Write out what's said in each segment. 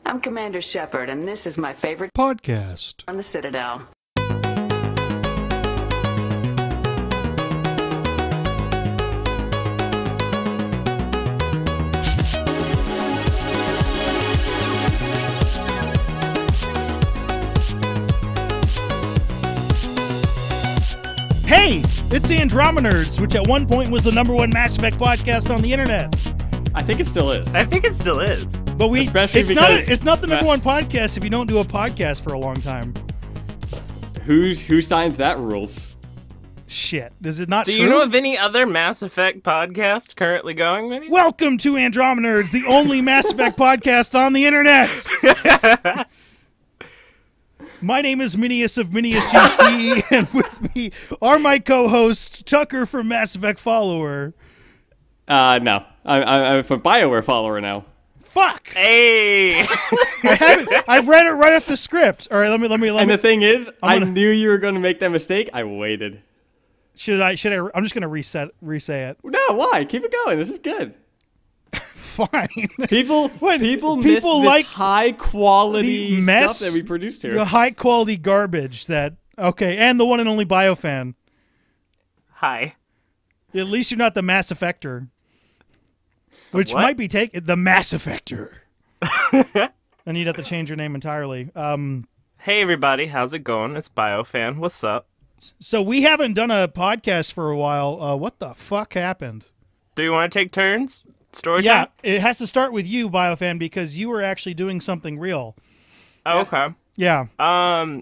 I'm Commander Shepard, and this is my favorite podcast on the Citadel. Hey, it's the Andromenerds, which at one point was the #1 Mass Effect podcast on the internet. I think it still is. I think it still is. But Especially it's because not the #1 podcast if you don't do a podcast for a long time. Who signed that rules? Shit, is it not Do true? you know of any other Mass Effect podcast currently going, Minius? Welcome to Andromenerds, the only Mass Effect podcast on the internet. My name is Minius of Minius GC, and with me are my co-host Tucker from Mass Effect Follower. No. I'm a BioWare follower now. Fuck! Hey! I've read it right off the script. All right, let me. And the thing is, I knew you were going to make that mistake. I waited. Should I? I'm just gonna re-say it. No, why? Keep it going. This is good. Fine. People miss this like high quality mess, stuff that we produced here. The high quality garbage that. Okay, and the one and only BioFan. Hi. At least you're not the Mass Effector. Which what? might be the Mass Effector. And you'd have to change your name entirely. Hey, everybody. How's it going? It's BioFan. What's up? So we haven't done a podcast for a while. What the fuck happened? Do you want to take turns? Story Yeah, time? it has to start with you, BioFan, because you were actually doing something real. Oh, okay. Yeah.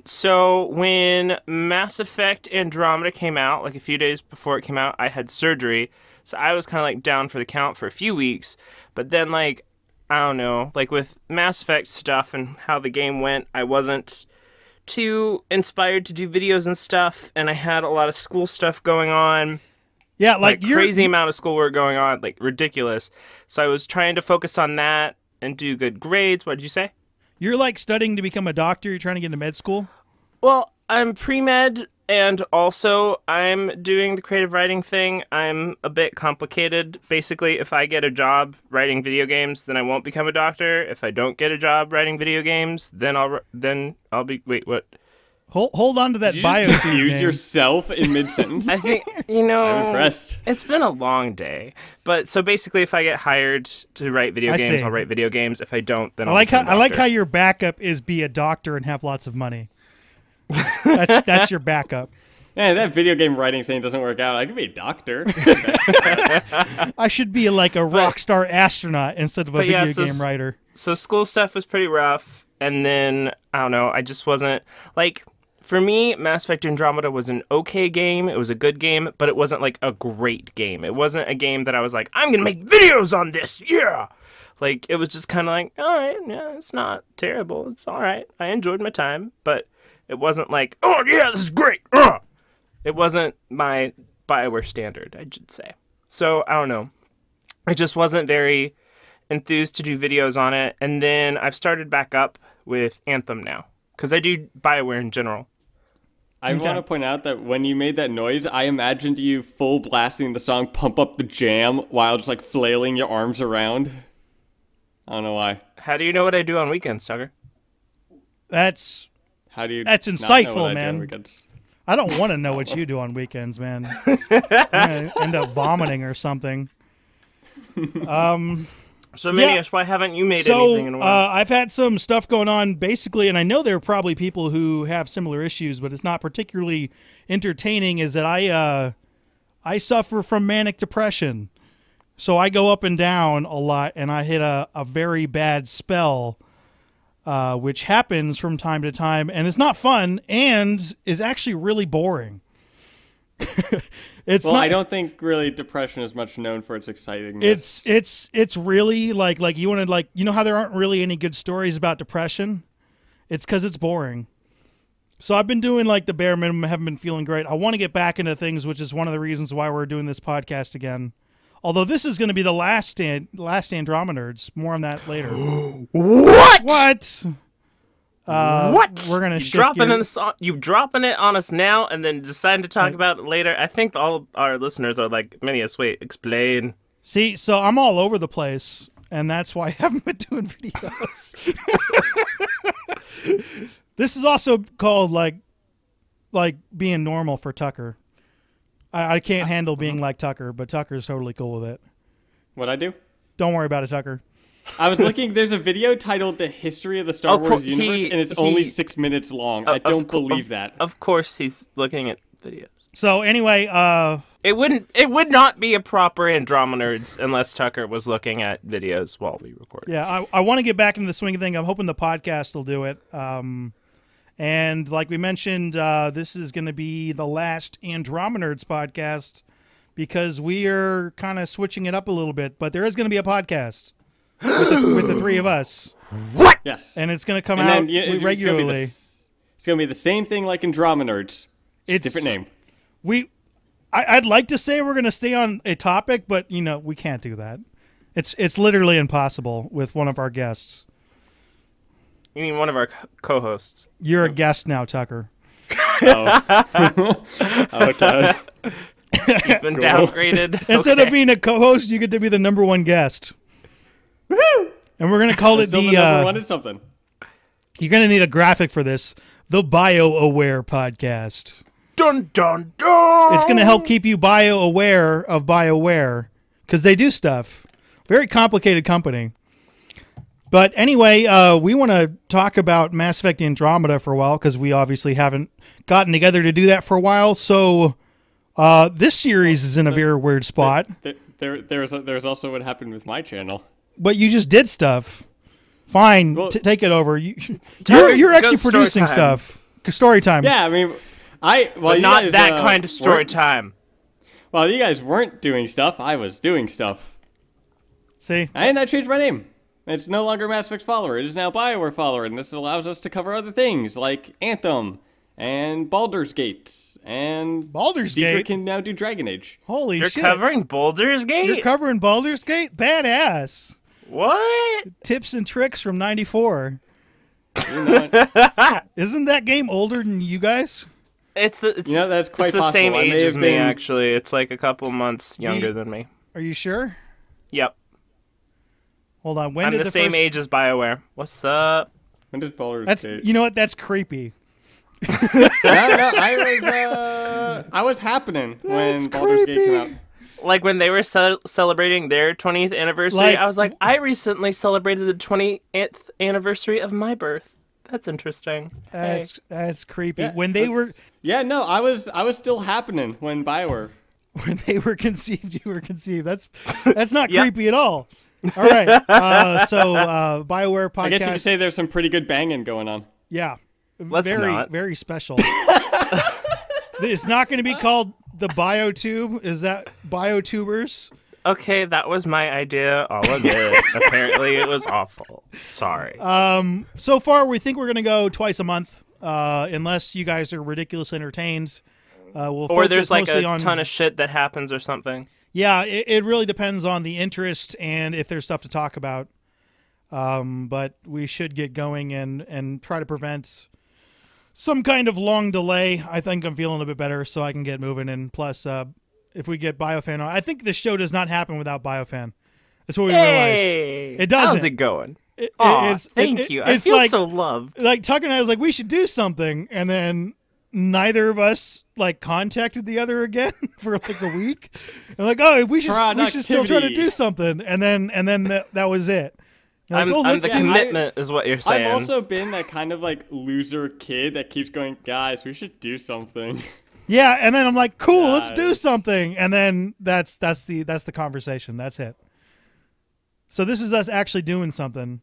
So when Mass Effect Andromeda came out, like a few days before it came out, I had surgery. So I was kind of like down for the count for a few weeks. But then like, I don't know, like with Mass Effect stuff and how the game went, I wasn't too inspired to do videos and stuff. And I had a lot of school stuff going on. Yeah, like crazy amount of schoolwork going on, like ridiculous. So I was trying to focus on that and do good grades. What did you say? You're like studying to become a doctor. You're trying to get into med school. Well, I'm pre-med, and also I'm doing the creative writing thing. I'm a bit complicated. Basically, if I get a job writing video games, then I won't become a doctor. If I don't get a job writing video games, then I'll be. Wait, what? Hold on to that Did you bio. just confuse yourself in mid-sentence? I think, I'm impressed. It's been a long day. But so basically, if I get hired to write video games, I'll write video games. If I don't, then I like how your backup is be a doctor and have lots of money. That's your backup. Man, that video game writing thing doesn't work out. I could be a doctor. I should be like a rock star astronaut instead of a video game writer. So school stuff was pretty rough. And then, I don't know, I just wasn't like... For me, Mass Effect Andromeda was an okay game. It was a good game, but it wasn't like a great game. It wasn't a game that I was like, I'm going to make videos on this, yeah! Like, it was just kind of like, all right, yeah, it's not terrible. It's all right. I enjoyed my time, but it wasn't like, oh, yeah, this is great! It wasn't my BioWare standard, I should say. So, I don't know. I just wasn't very enthused to do videos on it, and then I've started back up with Anthem now, because I do BioWare in general. I want to point out that when you made that noise, I imagined you full blasting the song Pump Up the Jam while just like flailing your arms around. I don't know why. How do you know what I do on weekends, Tucker? That's insightful, man. I don't want to know what you do on weekends, man. I'm gonna end up vomiting or something. So, Minius, why haven't you made anything in a while? I've had some stuff going on, basically, and I know there are probably people who have similar issues, but it's not particularly entertaining, is that I suffer from manic depression. So I go up and down a lot, and I hit a very bad spell, which happens from time to time, and it's not fun, and is actually really boring. I don't think really depression is much known for its excitingness. It's really like you want to you know how there aren't really any good stories about depression? It's because it's boring. So I've been doing like the bare minimum, haven't been feeling great. I want to get back into things, which is one of the reasons why we're doing this podcast again. Although this is going to be the last Andromenerds. More on that later. What? What? What? We're gonna you dropping it on us now, and then deciding to talk about it later. I think all our listeners are like, Minius, wait, explain. See, so I'm all over the place, and that's why I haven't been doing videos. This is also called like being normal for Tucker. I can't handle being like Tucker, but Tucker's totally cool with it. What'd I do? Don't worry about it, Tucker. I was looking. There's a video titled "The History of the Star Wars Universe," and it's only 6 minutes long. I don't believe that. Of course, he's looking at videos. So anyway, it would not be a proper Andromenerds unless Tucker was looking at videos while we recorded. Yeah, I want to get back into the swing of thing. I'm hoping the podcast will do it. And like we mentioned, this is going to be the last Andromenerds podcast because we are kind of switching it up a little bit. But there is going to be a podcast with the three of us. What? Yes. And it's going to come out regularly. It's going to be the same thing like Andromenerds. It's a different name. I'd like to say we're going to stay on a topic, but we can't do that. It's literally impossible with one of our guests. You mean one of our co-hosts? You're a guest now, Tucker. Oh. Okay. He's been downgraded. Instead of being a co-host, you get to be the number one guest. Woohoo! And we're going to call it the number one is something. You're going to need a graphic for this. The BioWare podcast. Dun, dun, dun! It's going to help keep you bio-aware of BioWare because they do stuff. Very complicated company. But anyway, we want to talk about Mass Effect Andromeda for a while because we obviously haven't gotten together to do that for a while. So this series is in a very weird spot. There's also what happened with my channel. But you just did stuff. Fine, well, take it over. You're actually producing stuff. Story time. Yeah, I mean, but not guys, that kind of story time. Well, you guys weren't doing stuff. I was doing stuff. See? And I changed my name. It's no longer Mass Effect Follower. It is now BioWare Follower, and this allows us to cover other things like Anthem and Baldur's Gate. And Baldur's Secret Gate can now do Dragon Age. Holy shit. You're covering Baldur's Gate? You're covering Baldur's Gate? Badass. What? Tips and tricks from 94. You know Isn't that game older than you guys? that's quite possible. It's the same age as me, actually. It's like a couple months younger than me. Are you sure? Yep. Hold on. I'm the same age as BioWare. What's up? When did Baldur's Gate? You know what? That's creepy. No, I was happening when Baldur's Gate came out. Like when they were celebrating their 20th anniversary, I was like, I recently celebrated the 20th anniversary of my birth. That's interesting. That's creepy. Yeah, when they were... Yeah, no, I was still happening when BioWare. When they were conceived, you were conceived. That's not creepy at all. All right. So BioWare podcast. I guess you could say there's some pretty good banging going on. Yeah. Let's not. Very special. It's not going to be called the BioTube. Is that BioTubers? Okay, that was my idea. I'll admit. Apparently, it was awful. Sorry. So far, we think we're going to go twice a month, unless you guys are ridiculously entertained. Or there's like a ton of shit that happens or something. Yeah, it really depends on the interest and if there's stuff to talk about. But we should get going and try to prevent some kind of long delay. I think I'm feeling a bit better, so I can get moving. And plus, if we get BioFan on, I think this show does not happen without BioFan. That's what we realized. It doesn't. How's it going? Thank you. I feel so loved. Like Tucker and I was like, we should do something, and then neither of us like contacted the other again for like a week. And like, oh, we should still try to do something, and then that was it. Like, I'm the commitment is what you're saying. I've also been that kind of like loser kid that keeps going, guys, we should do something. Yeah, and then I'm like, cool, let's do something, and then that's the conversation. That's it. So this is us actually doing something,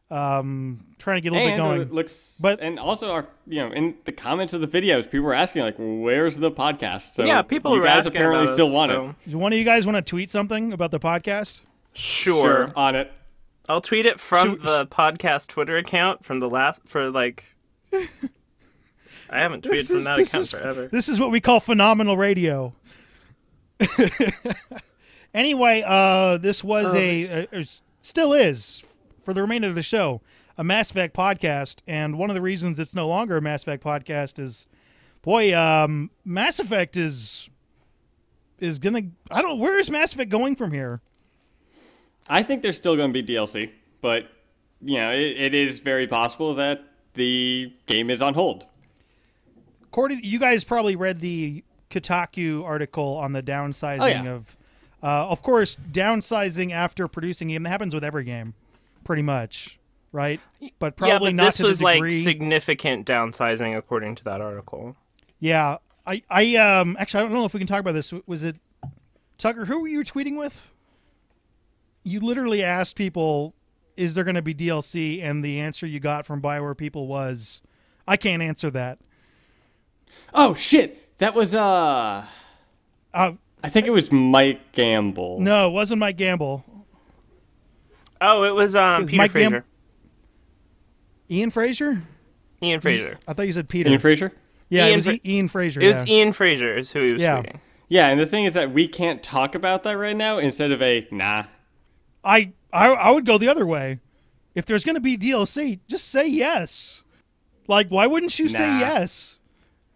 trying to get a little bit going. And also our in the comments of the videos, people were asking like, where's the podcast? So yeah, people you were guys asking apparently about still us, want so. it. Do one of you guys want to tweet something about the podcast? Sure, on it. I'll tweet it from the podcast Twitter account from the last I haven't tweeted from that account forever. This is what we call phenomenal radio. Anyway, this was still is, for the remainder of the show, a Mass Effect podcast. And one of the reasons it's no longer a Mass Effect podcast is, Mass Effect is going to... where is Mass Effect going from here? I think there's still going to be DLC, but, it is very possible that the game is on hold. Cordy, you guys probably read the Kotaku article on the downsizing of course, downsizing after producing a game. That happens with every game, pretry much, right? But probably not to the degree. This was like significant downsizing according to that article. Yeah, I actually I don't know if we can talk about this. Was it Tucker? Who were you tweeting with? You literally asked people, "Is there going to be DLC?" And the answer you got from BioWare people was, "I can't answer that." Oh shit! That was I think it was Mike Gamble. No, it wasn't Mike Gamble. Oh, it was Peter Fraser. Ian Fraser? Ian Fraser. I thought you said Peter. Ian Fraser? Yeah, it was Ian Fraser. It was Ian Fraser is who he was tweeting. Yeah, and the thing is that we can't talk about that right now instead of a nah. I would go the other way. If there's going to be DLC, just say yes. Like, why wouldn't you say yes?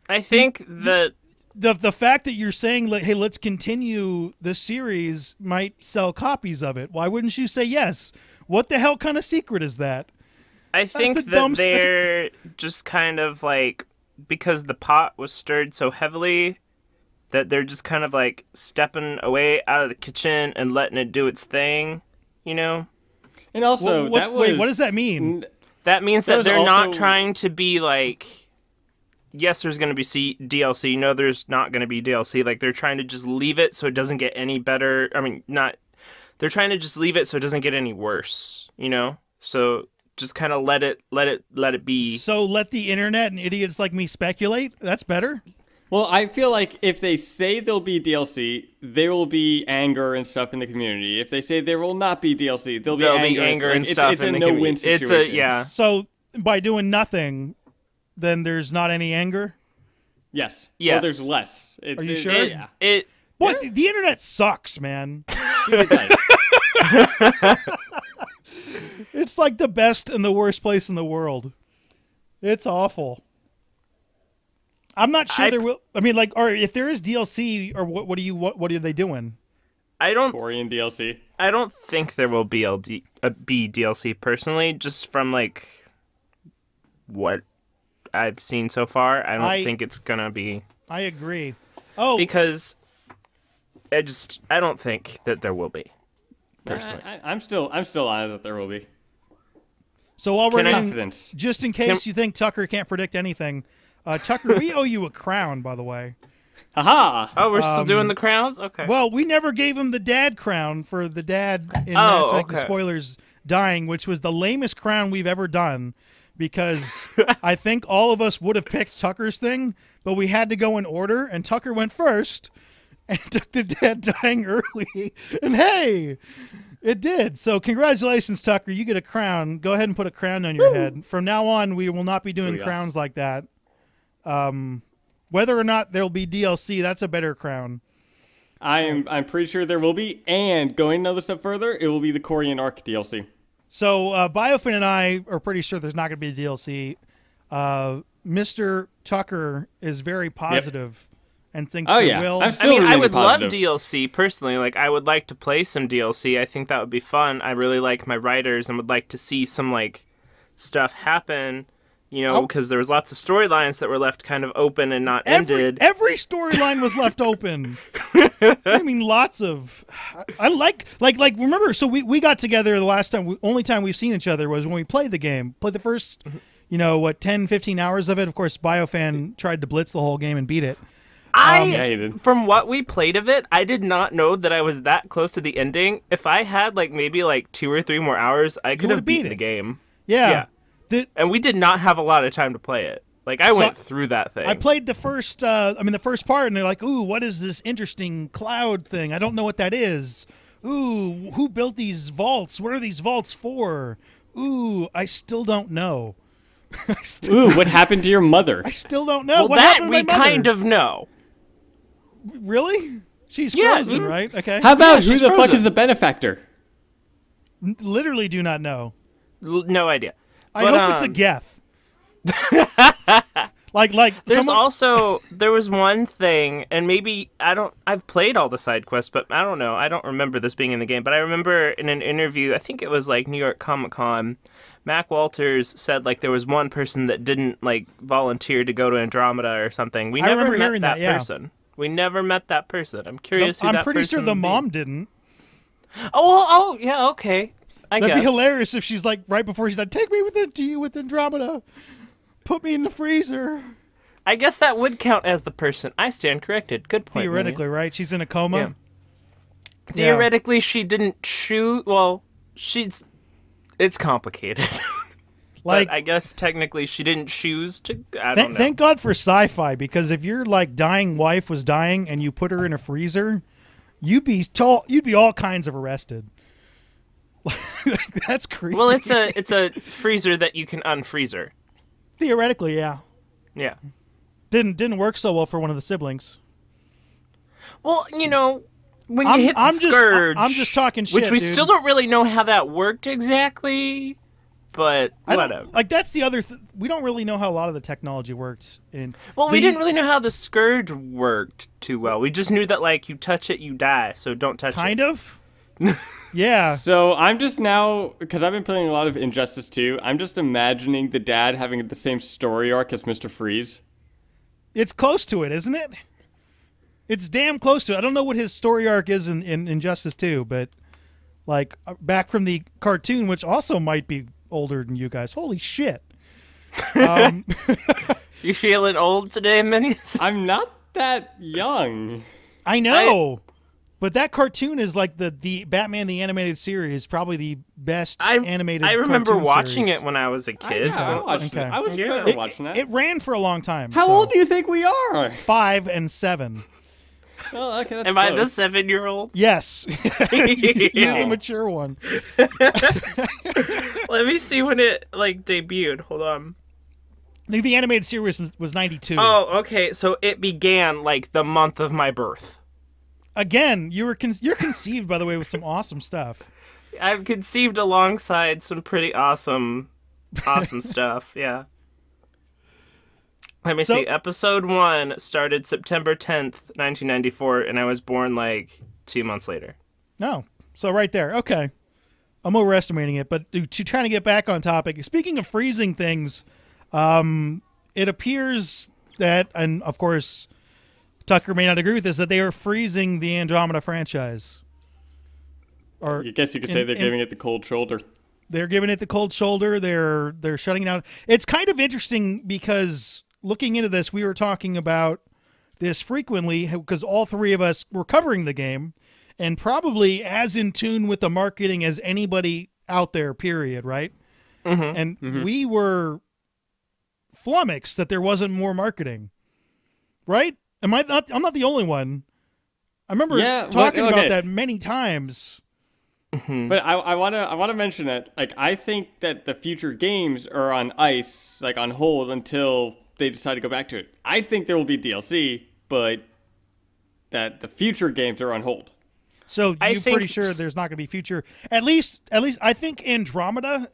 I think that the fact that you're saying, like, hey, let's continue the series might sell copies of it. Why wouldn't you say yes? What the hell kind of secret is that? I think that they're just kind of like, because the pot was stirred so heavily, that they're just kind of like stepping away out of the kitchen and letting it do its thing, you know? And also, wait, what does that mean? That means that they're not trying to be like, yes, there's going to be DLC. No, there's not going to be DLC. Like, they're trying to just leave it so it doesn't get any better. I mean, they're trying to just leave it so it doesn't get any worse, you know? So just kind of let it be. So let the internet and idiots like me speculate? That's better? Well, I feel like if they say there'll be DLC, there will be anger and stuff in the community. If they say there will not be DLC, there'll be anger and stuff. It's a no-win situation. So by doing nothing, then there's not any anger? Yes. Well, there's less. Are you sure? The internet sucks, man. It's like the best and the worst place in the world. It's awful. I'm not sure there will. I mean, like, or if there is DLC, or what are they doing? Korean DLC. I don't think there will be DLC personally. Just from like what I've seen so far, I don't think it's gonna be. I agree. Because I don't think that there will be. Personally, I'm still on it that there will be. So while we're just in case you think Tucker can't predict anything. Tucker, we owe you a crown, by the way. Haha! Oh, we're still doing the crowns? Okay. Well, we never gave him the dad crown for the dad in Mass Effect Spoilers dying, which was the lamest crown we've ever done, because I think all of us would have picked Tucker's thing, but we had to go in order, and Tucker went first and took the dad dying early, and hey, it did. So congratulations, Tucker. You get a crown. Go ahead and put a crown on your head. From now on, we will not be doing crowns like that. Whether or not there'll be DLC, that's a better crown. I'm pretty sure there will be, and going another step further, it will be the Korean Arc DLC. So BioFan and I are pretty sure there's not going to be a DLC. Mr. Tucker is very positive and thinks there will. I would love DLC personally. Like, I would like to play some DLC. I think that would be fun. I really like my Ryders and would like to see some like stuff happen. You know, because there was lots of storylines that were left kind of open and not ended. Every storyline was left open. I mean, lots of. I like remember. So we got together the last time. Only time we've seen each other was when we played the game. Played the first, 10, 15 hours of it. Of course, BioFan tried to blitz the whole game and beat it. From what we played of it, I did not know that I was that close to the ending. If I had maybe 2 or 3 more hours, I could have beaten the game. Yeah. And we did not have a lot of time to play it. I went through that thing. I played the first, the first part, and they're like, ooh, what is this interesting cloud thing? I don't know what that is. Ooh, who built these vaults? What are these vaults for? Ooh, I still don't know. Ooh, what happened to your mother? I still don't know. Well, what that we kind of know. Really? She's frozen, right? Okay. How about who the fuck is the benefactor? Literally do not know. No idea. I hope it's a Geth. There was one thing, and maybe I've played all the side quests, but I don't know. I don't remember this being in the game, but I remember in an interview, I think it was New York Comic Con, Mac Walters said like there was one person that didn't like volunteer to go to Andromeda or something. We never met that person. We never met that person. I'm curious who that person I'm pretty sure the would be. mom didn't. Oh, yeah, okay. That'd be hilarious if she's like right before she's like, take me with Andromeda, put me in the freezer. I guess that would count as the person. I stand corrected. Good point. Theoretically, Minius. Right? She's in a coma. Yeah. Theoretically, she didn't shoot. Well, it's complicated. Like, but I guess technically she didn't choose to. I don't know. Thank God for sci-fi, because if your like dying wife was dying and you put her in a freezer, you'd be all kinds of arrested. That's creepy. Well, it's a freezer that you can unfreeze her. Theoretically, yeah. Yeah. Didn't work so well for one of the siblings. Well, you know, when you hit the Scourge, I'm just talking shit, which we dude. still don't really know how that worked exactly. But whatever. Like, that's the other we don't really know how a lot of the technology works. We didn't really know how the Scourge worked too well. We just knew that, like, you touch it, you die, so don't touch it. Kind of? Yeah. So I'm just now, because I've been playing a lot of Injustice 2, I'm just imagining the dad having the same story arc as Mr. Freeze. It's close to it, isn't it? It's damn close to it. I don't know what his story arc is in Injustice 2, but, like, back from the cartoon, which also might be older than you guys. Holy shit. You feeling old today, Minius? I'm not that young. I know. But that cartoon is like the Batman the Animated Series, probably the best animated I remember cartoon watching series. it when I was a kid. I watched it. I was remember watching that. It ran for a long time. How old do you think we are? 5 and 7. Oh, okay, that's Am close. I the 7-year-old? Yes. You're the mature one. Let me see when it like debuted. Hold on. I think the animated series was 92. Oh, okay. So it began like the month of my birth. Again, you're conceived, by the way, with some awesome stuff. I've conceived alongside some pretty awesome stuff. Yeah. Let me see. Episode 1 started September 10th, 1994, and I was born like 2 months later. No. So right there. Okay. I'm overestimating it, but to trying to get back on topic, speaking of freezing things, it appears that, and of course, Tucker may not agree with this, that they are freezing the Andromeda franchise. Or I guess you could say they're giving it the cold shoulder. They're giving it the cold shoulder. They're shutting it down. It's kind of interesting because looking into this, we were talking about this frequently because all three of us were covering the game and probably as in tune with the marketing as anybody out there, period, right? Mm-hmm. And we were flummoxed that there wasn't more marketing, right? I'm not the only one. I remember talking about that many times. But I wanna mention that, like, I think that the future games are on ice, like on hold until they decide to go back to it. I think there will be DLC, but that the future games are on hold. So you're pretty sure there's not going to be future. At least I think Andromeda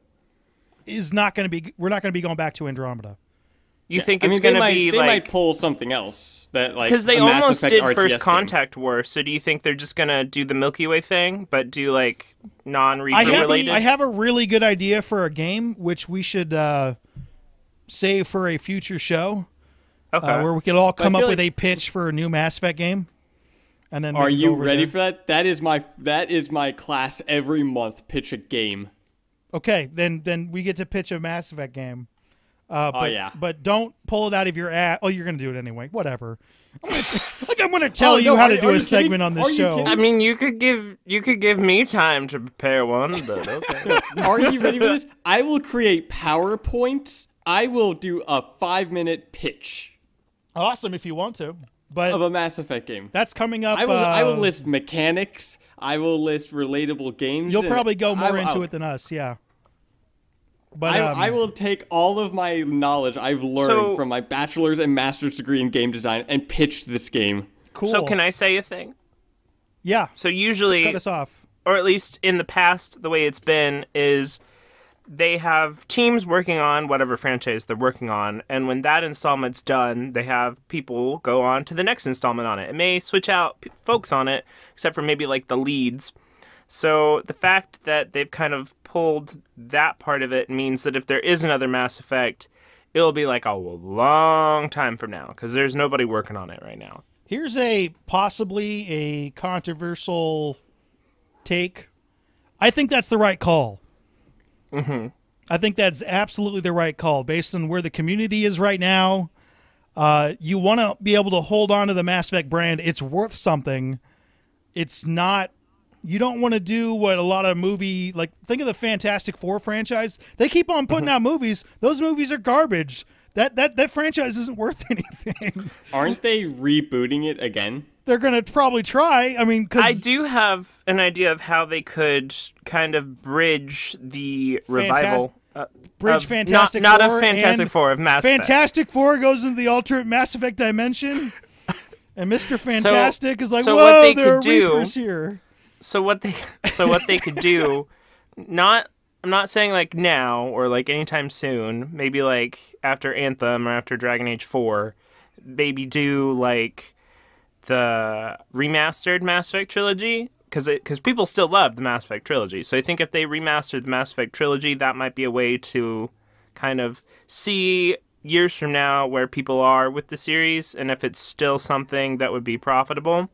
is not going to be. We're not going to be going back to Andromeda. You think it's going to be they like... might pull something else that like because they a Mass almost Effect did RTS First game. Contact War. So do you think they're just going to do the Milky Way thing, but do like non-Reaper related? I have a really good idea for a game which we should save for a future show. Okay. Where we could all come up with a pitch for a new Mass Effect game. And then are you ready for that? That is my class every month. Pitch a game. Okay, then we get to pitch a Mass Effect game. Yeah. But don't pull it out of your ass. Oh, you're going to do it anyway. Whatever. I'm going to tell you how to do a segment on this show. I mean, you could give me time to prepare one, but okay. Are you ready for this? I will create PowerPoints. I will do a 5-minute pitch. Awesome if you want to. But of a Mass Effect game. That's coming up. I will list mechanics. I will list relatable games. You'll probably go more into it than us, yeah. But I will take all of my knowledge I've learned from my bachelor's and master's degree in game design and pitch this game. Cool. So can I say a thing? Yeah. So usually, cut us off. Or at least in the past, the way it's been is they have teams working on whatever franchise they're working on, and when that installment's done, they have people go on to the next installment on it. It may switch out folks on it, except for maybe like the leads. So the fact that they've kind of hold that part of it means that if there is another Mass Effect, it'll be like a long time from now because there's nobody working on it right now. Here's a possibly a controversial take. I think that's the right call. Mm-hmm. I think that's absolutely the right call based on where the community is right now. You want to be able to hold on to the Mass Effect brand. It's worth something. It's not. You don't want to do what a lot of like think of the Fantastic Four franchise. They keep on putting out movies. Those movies are garbage. That franchise isn't worth anything. Aren't they rebooting it again? They're going to probably try. I mean, cause I do have an idea of how they could kind of bridge the revival. Fantastic not Four of Fantastic Four, of Mass Effect. Fantastic Four goes into the alternate Mass Effect dimension, and Mr. Fantastic is like, so whoa, what they there are could do- Reapers here. So what they could do, I'm not saying like now or like anytime soon, maybe like after Anthem or after Dragon Age 4, maybe do like the remastered Mass Effect trilogy, because people still love the Mass Effect trilogy. So I think if they remastered the Mass Effect trilogy, that might be a way to kind of see years from now where people are with the series and if it's still something that would be profitable.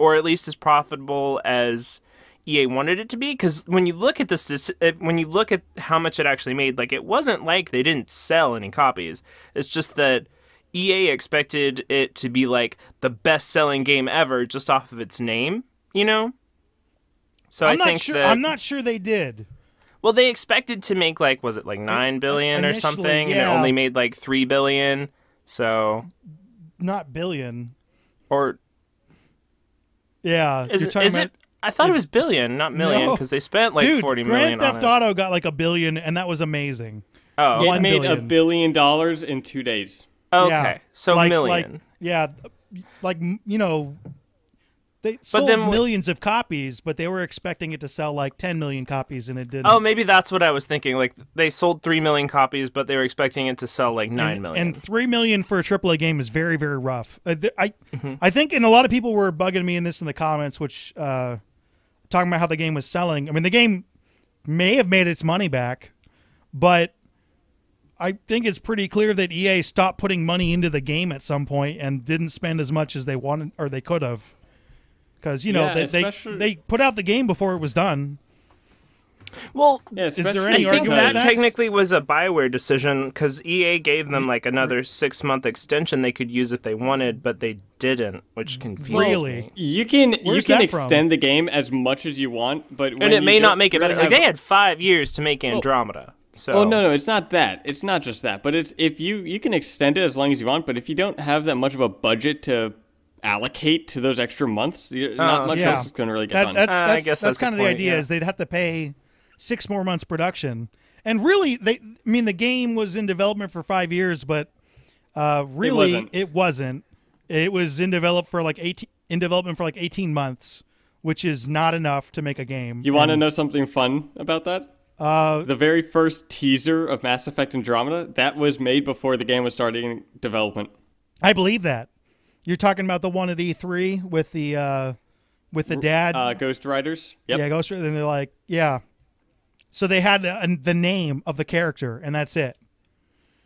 Or at least as profitable as EA wanted it to be, because when you look at this, when you look at how much it actually made, like it wasn't like they didn't sell any copies. It's just that EA expected it to be like the best-selling game ever just off of its name, you know. So I'm not sure they did. Well, they expected to make like, was it like 9 billion or something, yeah. and it only made like 3 billion. So not billion. Or. Yeah, is it? I thought it was billion, not million, because they spent like 40 million Grand Theft on it. Auto got like $1 billion, and that was amazing. Oh, it made $1 billion in 2 days. Okay, yeah. so million. They sold millions of copies, but they were expecting it to sell like 10 million copies, and it didn't. Oh, maybe that's what I was thinking. Like they sold 3 million copies, but they were expecting it to sell like 9 million. And 3 million for a AAA game is very, very rough. I think, and a lot of people were bugging me in the comments, which talking about how the game was selling. I mean, the game may have made its money back, but I think it's pretty clear that EA stopped putting money into the game at some point and didn't spend as much as they wanted or they could have. Because, they put out the game before it was done. Well, is there any I think argument that technically was a BioWare decision because EA gave them like another 6-month extension they could use if they wanted, but they didn't, which confused me. You can extend the game as much as you want, but and it may not make it better. Like they had 5 years to make Andromeda. So. Oh no, it's not that. It's not just that. But it's if you can extend it as long as you want. But if you don't have that much of a budget to allocate to those extra months, not much else is going to really get done. That's kind of the idea. Is they'd have to pay 6 more months production, and really, the game was in development for 5 years, but really, it wasn't. It was in development for like 18 months, which is not enough to make a game. You want to know something fun about that? The very first teaser of Mass Effect Andromeda, that was made before the game was starting development. I believe that. You're talking about the one at E3 with the dad? Ghost Riders. Yep. Yeah, Ghost Riders. And they're like, yeah. So they had the name of the character, and that's it.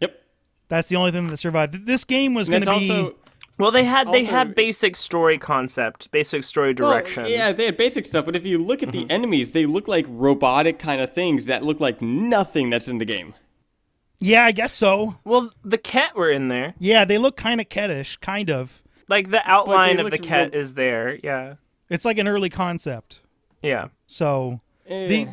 Yep. That's the only thing that survived. This game was going to be... Also, well, they had basic story concept, basic story direction. Well, yeah, they had basic stuff, but if you look at the enemies, they look like robotic kind of things that look like nothing that's in the game. Yeah, I guess so. Well, the Ket were in there. Yeah, they look kind of Ketish, kind of. Like the outline of the Ket is there, yeah. It's like an early concept. Yeah. So they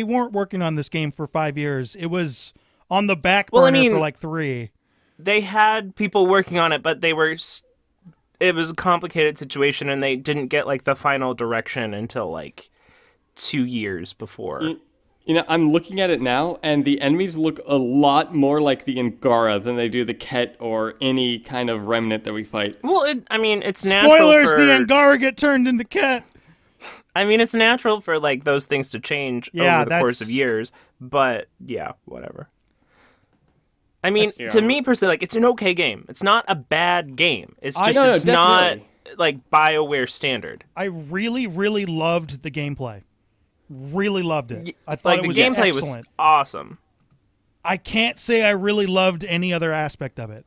weren't working on this game for 5 years. It was on the back burner for like 3. They had people working on it, but it was a complicated situation, and they didn't get like the final direction until like 2 years before. I'm looking at it now, and the enemies look a lot more like the Angara than they do the Ket or any kind of remnant that we fight. Well, it's natural. Spoilers: the Angara get turned into Ket. I mean, it's natural for like those things to change over the course of years, but yeah, whatever. I mean, to me personally, like it's an okay game. It's not a bad game. It's just it's not like BioWare standard. I really, really loved the gameplay. really loved it. I thought Like it the was gameplay was excellent. awesome. I can't say I really loved any other aspect of it.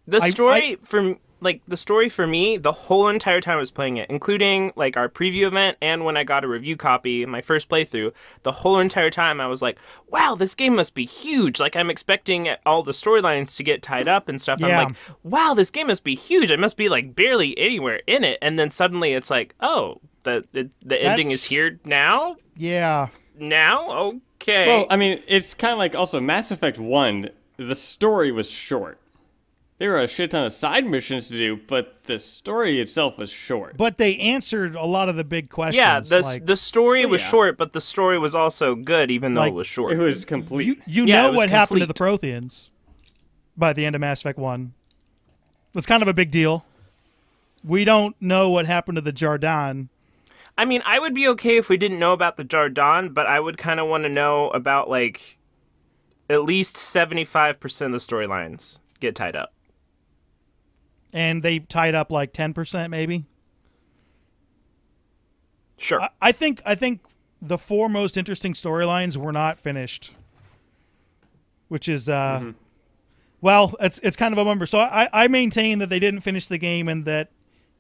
The story for me, the whole entire time I was playing it, including like our preview event and when I got a review copy in my first playthrough, the whole entire time I was like, wow, this game must be huge. Like I'm expecting all the storylines to get tied up and stuff. Yeah. I'm like, wow, this game must be huge. I must be like barely anywhere in it. And then suddenly it's like, oh, the ending is here now? Yeah. Now? Okay. Well, I mean, it's kind of like also Mass Effect 1, the story was short. There were a shit ton of side missions to do, but the story itself was short. But they answered a lot of the big questions. yeah, like, the story was yeah. short, but the story was also good, even though Like, it was short. It was complete. you Yeah, know it was what happened to the complete. Protheans by the end of Mass Effect 1. It's kind of a big deal. We don't know what happened to the Jardan. I mean, I would be okay if we didn't know about the Jardan, but I would kind of want to know about, like, at least 75% of the storylines get tied up. And they tied up like 10% maybe. Sure. I think the 4 most interesting storylines were not finished, which is well, it's kind of a bummer. So I maintain that they didn't finish the game and that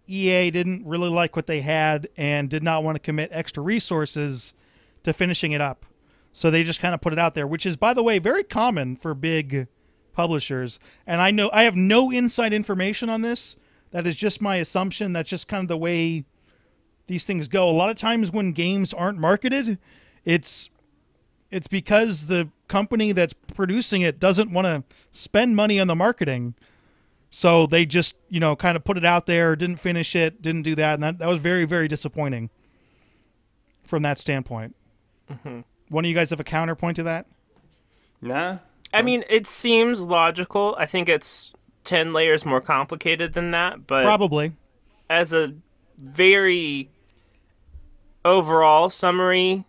EA didn't really like what they had and did not want to commit extra resources to finishing it up. So they just kind of put it out there, which is, by the way, very common for big publishers. And I have no inside information on this. That is just my assumption. That's just kind of the way these things go. A lot of times when games aren't marketed, it's because the company that's producing it doesn't want to spend money on the marketing. So they just, kind of put it out there, didn't finish it, didn't do that. And that was very, very disappointing from that standpoint. Mm-hmm. One of you guys have a counterpoint to that? Nah. I mean, it seems logical. I think it's 10 layers more complicated than that, but Probably. as a very overall summary,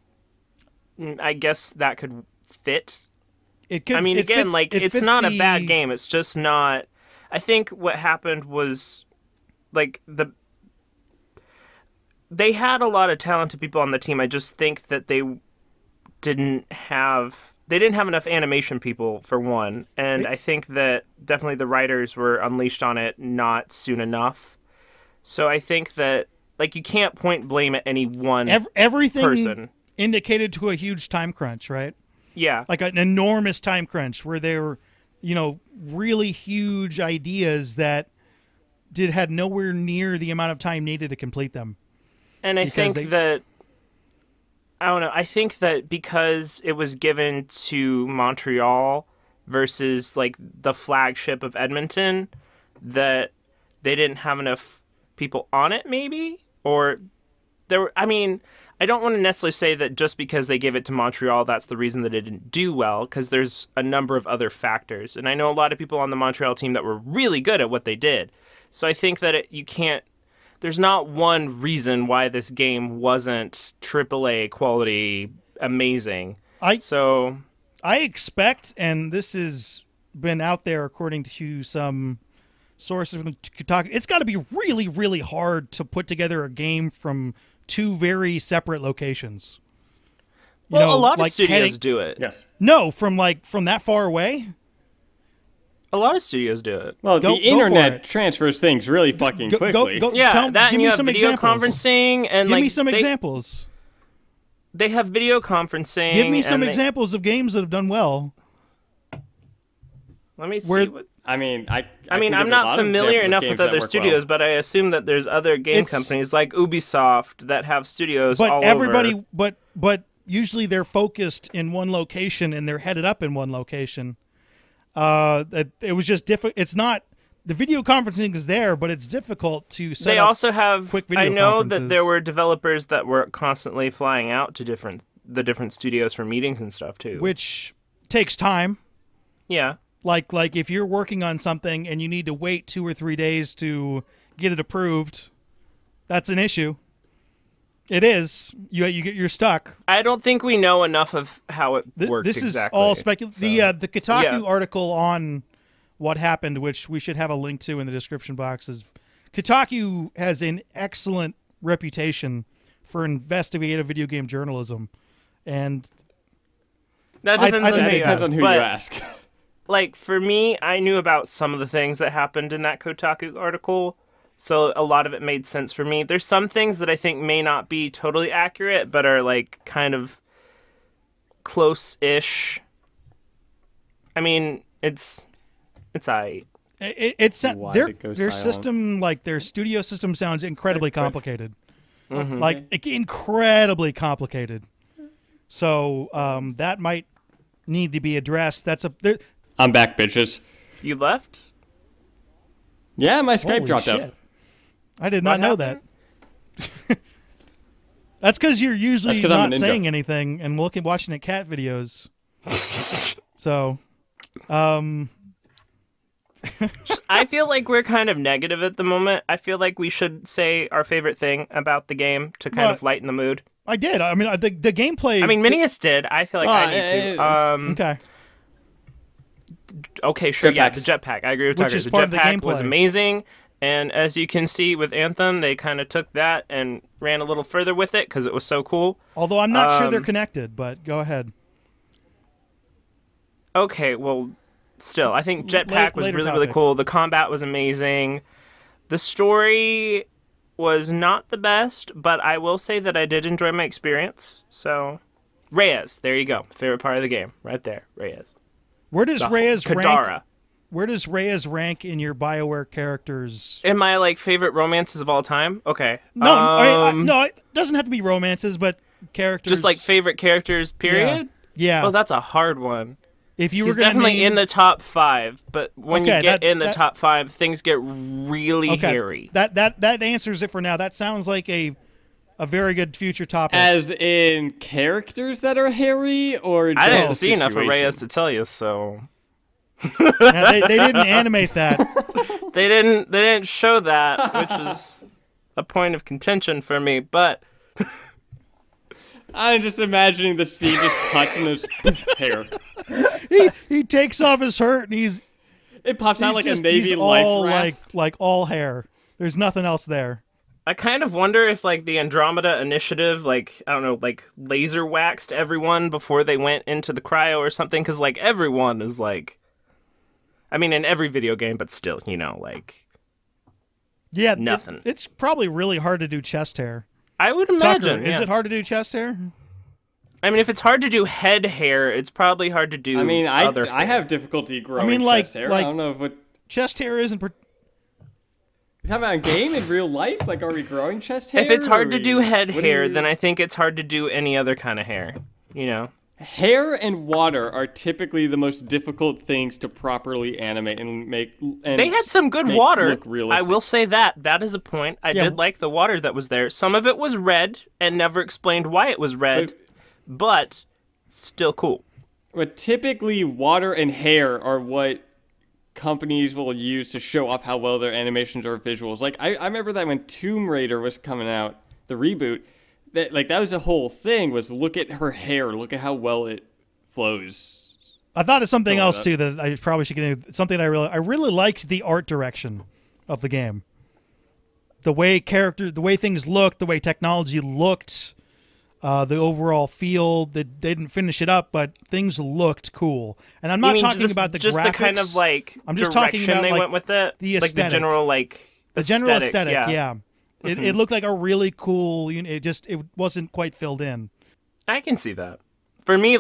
I guess that could fit. It could. I mean, it again, fits- like, it it's fits not a the- bad game. It's just not... I think what happened was, like, they had a lot of talented people on the team. I just think that they didn't have enough animation people, for one. And I think that definitely the writers were unleashed on it not soon enough. So I think that, like, you can't point blame at any one everything person. indicated to a huge time crunch, right? Yeah. Like an enormous time crunch where there were, really huge ideas that had nowhere near the amount of time needed to complete them. And I Because think I don't know. I think that because it was given to Montreal versus, like, the flagship of Edmonton, that they didn't have enough people on it, maybe? Or I mean, I don't want to necessarily say that just because they gave it to Montreal, that's the reason that it didn't do well, because there's a number of other factors. And I know a lot of people on the Montreal team that were really good at what they did. So I think that there's not one reason why this game wasn't AAA quality amazing. I expect, and this has been out there according to some sources from Kotaku, it's got to be really, really hard to put together a game from 2 very separate locations. A lot of studios do it. Yes. No, from that far away? A lot of studios do it. Well, Go the for internet it. transfers things really fucking quickly. Yeah, that give and me you have some video examples. conferencing and Give like me some examples. They have video conferencing. Give me some and examples of games that have done well. Let me see. Where- I mean, I can mean, give I'm a not lot of familiar examples of enough games with that other work studios, well. but I assume that there's other game It's- companies like Ubisoft that have studios But all everybody, over. but usually they're focused in one location and they're headed up in one location. It was just difficult. It's not, the video conferencing is there, but it's difficult to set They up also have. quick video I know that conferences. there were developers that were constantly flying out to the different studios for meetings and stuff too. which takes time. Yeah. Like if you're working on something and you need to wait 2 or 3 days to get it approved, that's an issue. It is. You're stuck. I don't think we know enough of how it works This exactly. is all speculation. The Kotaku Yeah. article on what happened, which we should have a link to in the description box, is Kotaku has an excellent reputation for investigative video game journalism, and That depends on think who they you Depends ask, on who but, you ask. Like, for me, I knew about some of the things that happened in that Kotaku article, so a lot of it made sense for me. There's some things that I think may not be totally accurate, but are, like, kind of close-ish. I mean, it's aight. It's Why their did it go their silent? system, like their studio system, sounds incredibly complicated. Like incredibly complicated. So that might need to be addressed. I'm back, bitches. You left? Yeah, my Skype Holy dropped shit. out. I did not know that. That's because you're usually 'cause I'm a not ninja. saying anything and watching at cat videos. So, I feel like we're kind of negative at the moment. I feel like we should say our favorite thing about the game to kind What? of lighten the mood. I did. I mean, the gameplay. I mean, Minius did. I feel like I need to. Okay. Okay, sure. Yeah, the Jetpacks. jetpack. I agree with Which Tucker. is The part of the jetpack was gameplay. amazing. And as you can see with Anthem, they kind of took that and ran a little further with it because it was so cool. Although I'm not sure they're connected, but go ahead. Okay, well, still, I think jetpack was later really, really topic. cool. The combat was amazing. The story was not the best, but I will say that I did enjoy my experience. So, Reyes, there you go. Favorite part of the game, right there, Reyes. Where does Reyes rank? Kadara. Where does Reyes rank in your BioWare characters? In my like favorite romances of all time. Okay. No, no, it doesn't have to be romances, but characters. Just like favorite characters. Period. Yeah. Oh, that's a hard one. If you He's were gonna definitely name, in the top 5, but when Okay, you get that- in the that- top 5, things get really okay, hairy. That answers it for now. That sounds like a very good future topic. As in characters that are hairy, or just I didn't the see enough of situation? Reyes to tell you, so Now, they didn't animate that. they didn't show that, which is a point of contention for me. But I'm just imagining the scene just cuts in his hair. He takes off his shirt and he's It pops out like a just- Navy he's life all raft. like all hair. There's nothing else there. I kind of wonder if like the Andromeda initiative, like I don't know, like laser waxed everyone before they went into the cryo or something, because like everyone is like, I mean, in every video game, but still, you know, like Yeah, Nothing. It's probably really hard to do chest hair. I would Tucker, imagine. is yeah. it hard to do chest hair? I mean, if it's hard to do head hair, it's probably hard to do. I mean, other I hair. have difficulty growing mean, like- chest hair. like- I don't know if what. Chest hair isn't. You talking about a game in real life? Like, are we growing chest hair? If it's hard or to are do we- head what do hair, you- then I think it's hard to do any other kind of hair. You know. Hair and water are typically the most difficult things to properly animate and make. And They had some good make water. Look I realistic. will say that. That is a point. I Yeah. did like the water that was there. Some of it was red and never explained why it was red, but still cool. But typically, water and hair are what companies will use to show off how well their animations or visuals. Like, I remember that when Tomb Raider was coming out, the reboot, that was a whole thing, was look at her hair, look at how well it flows. I thought of something Something else like too that I probably should get into. Something I really liked the art direction of the game. The way things looked, the way technology looked, the overall feel. They didn't finish it up, but things looked cool. And I'm You not mean talking just, about the just graphics. the kind of like I'm just direction talking about, they like, went with it, the like the aesthetic. general the general aesthetic. Yeah, Yeah. It looked like a really cool. It wasn't quite filled in. I can see that. For me,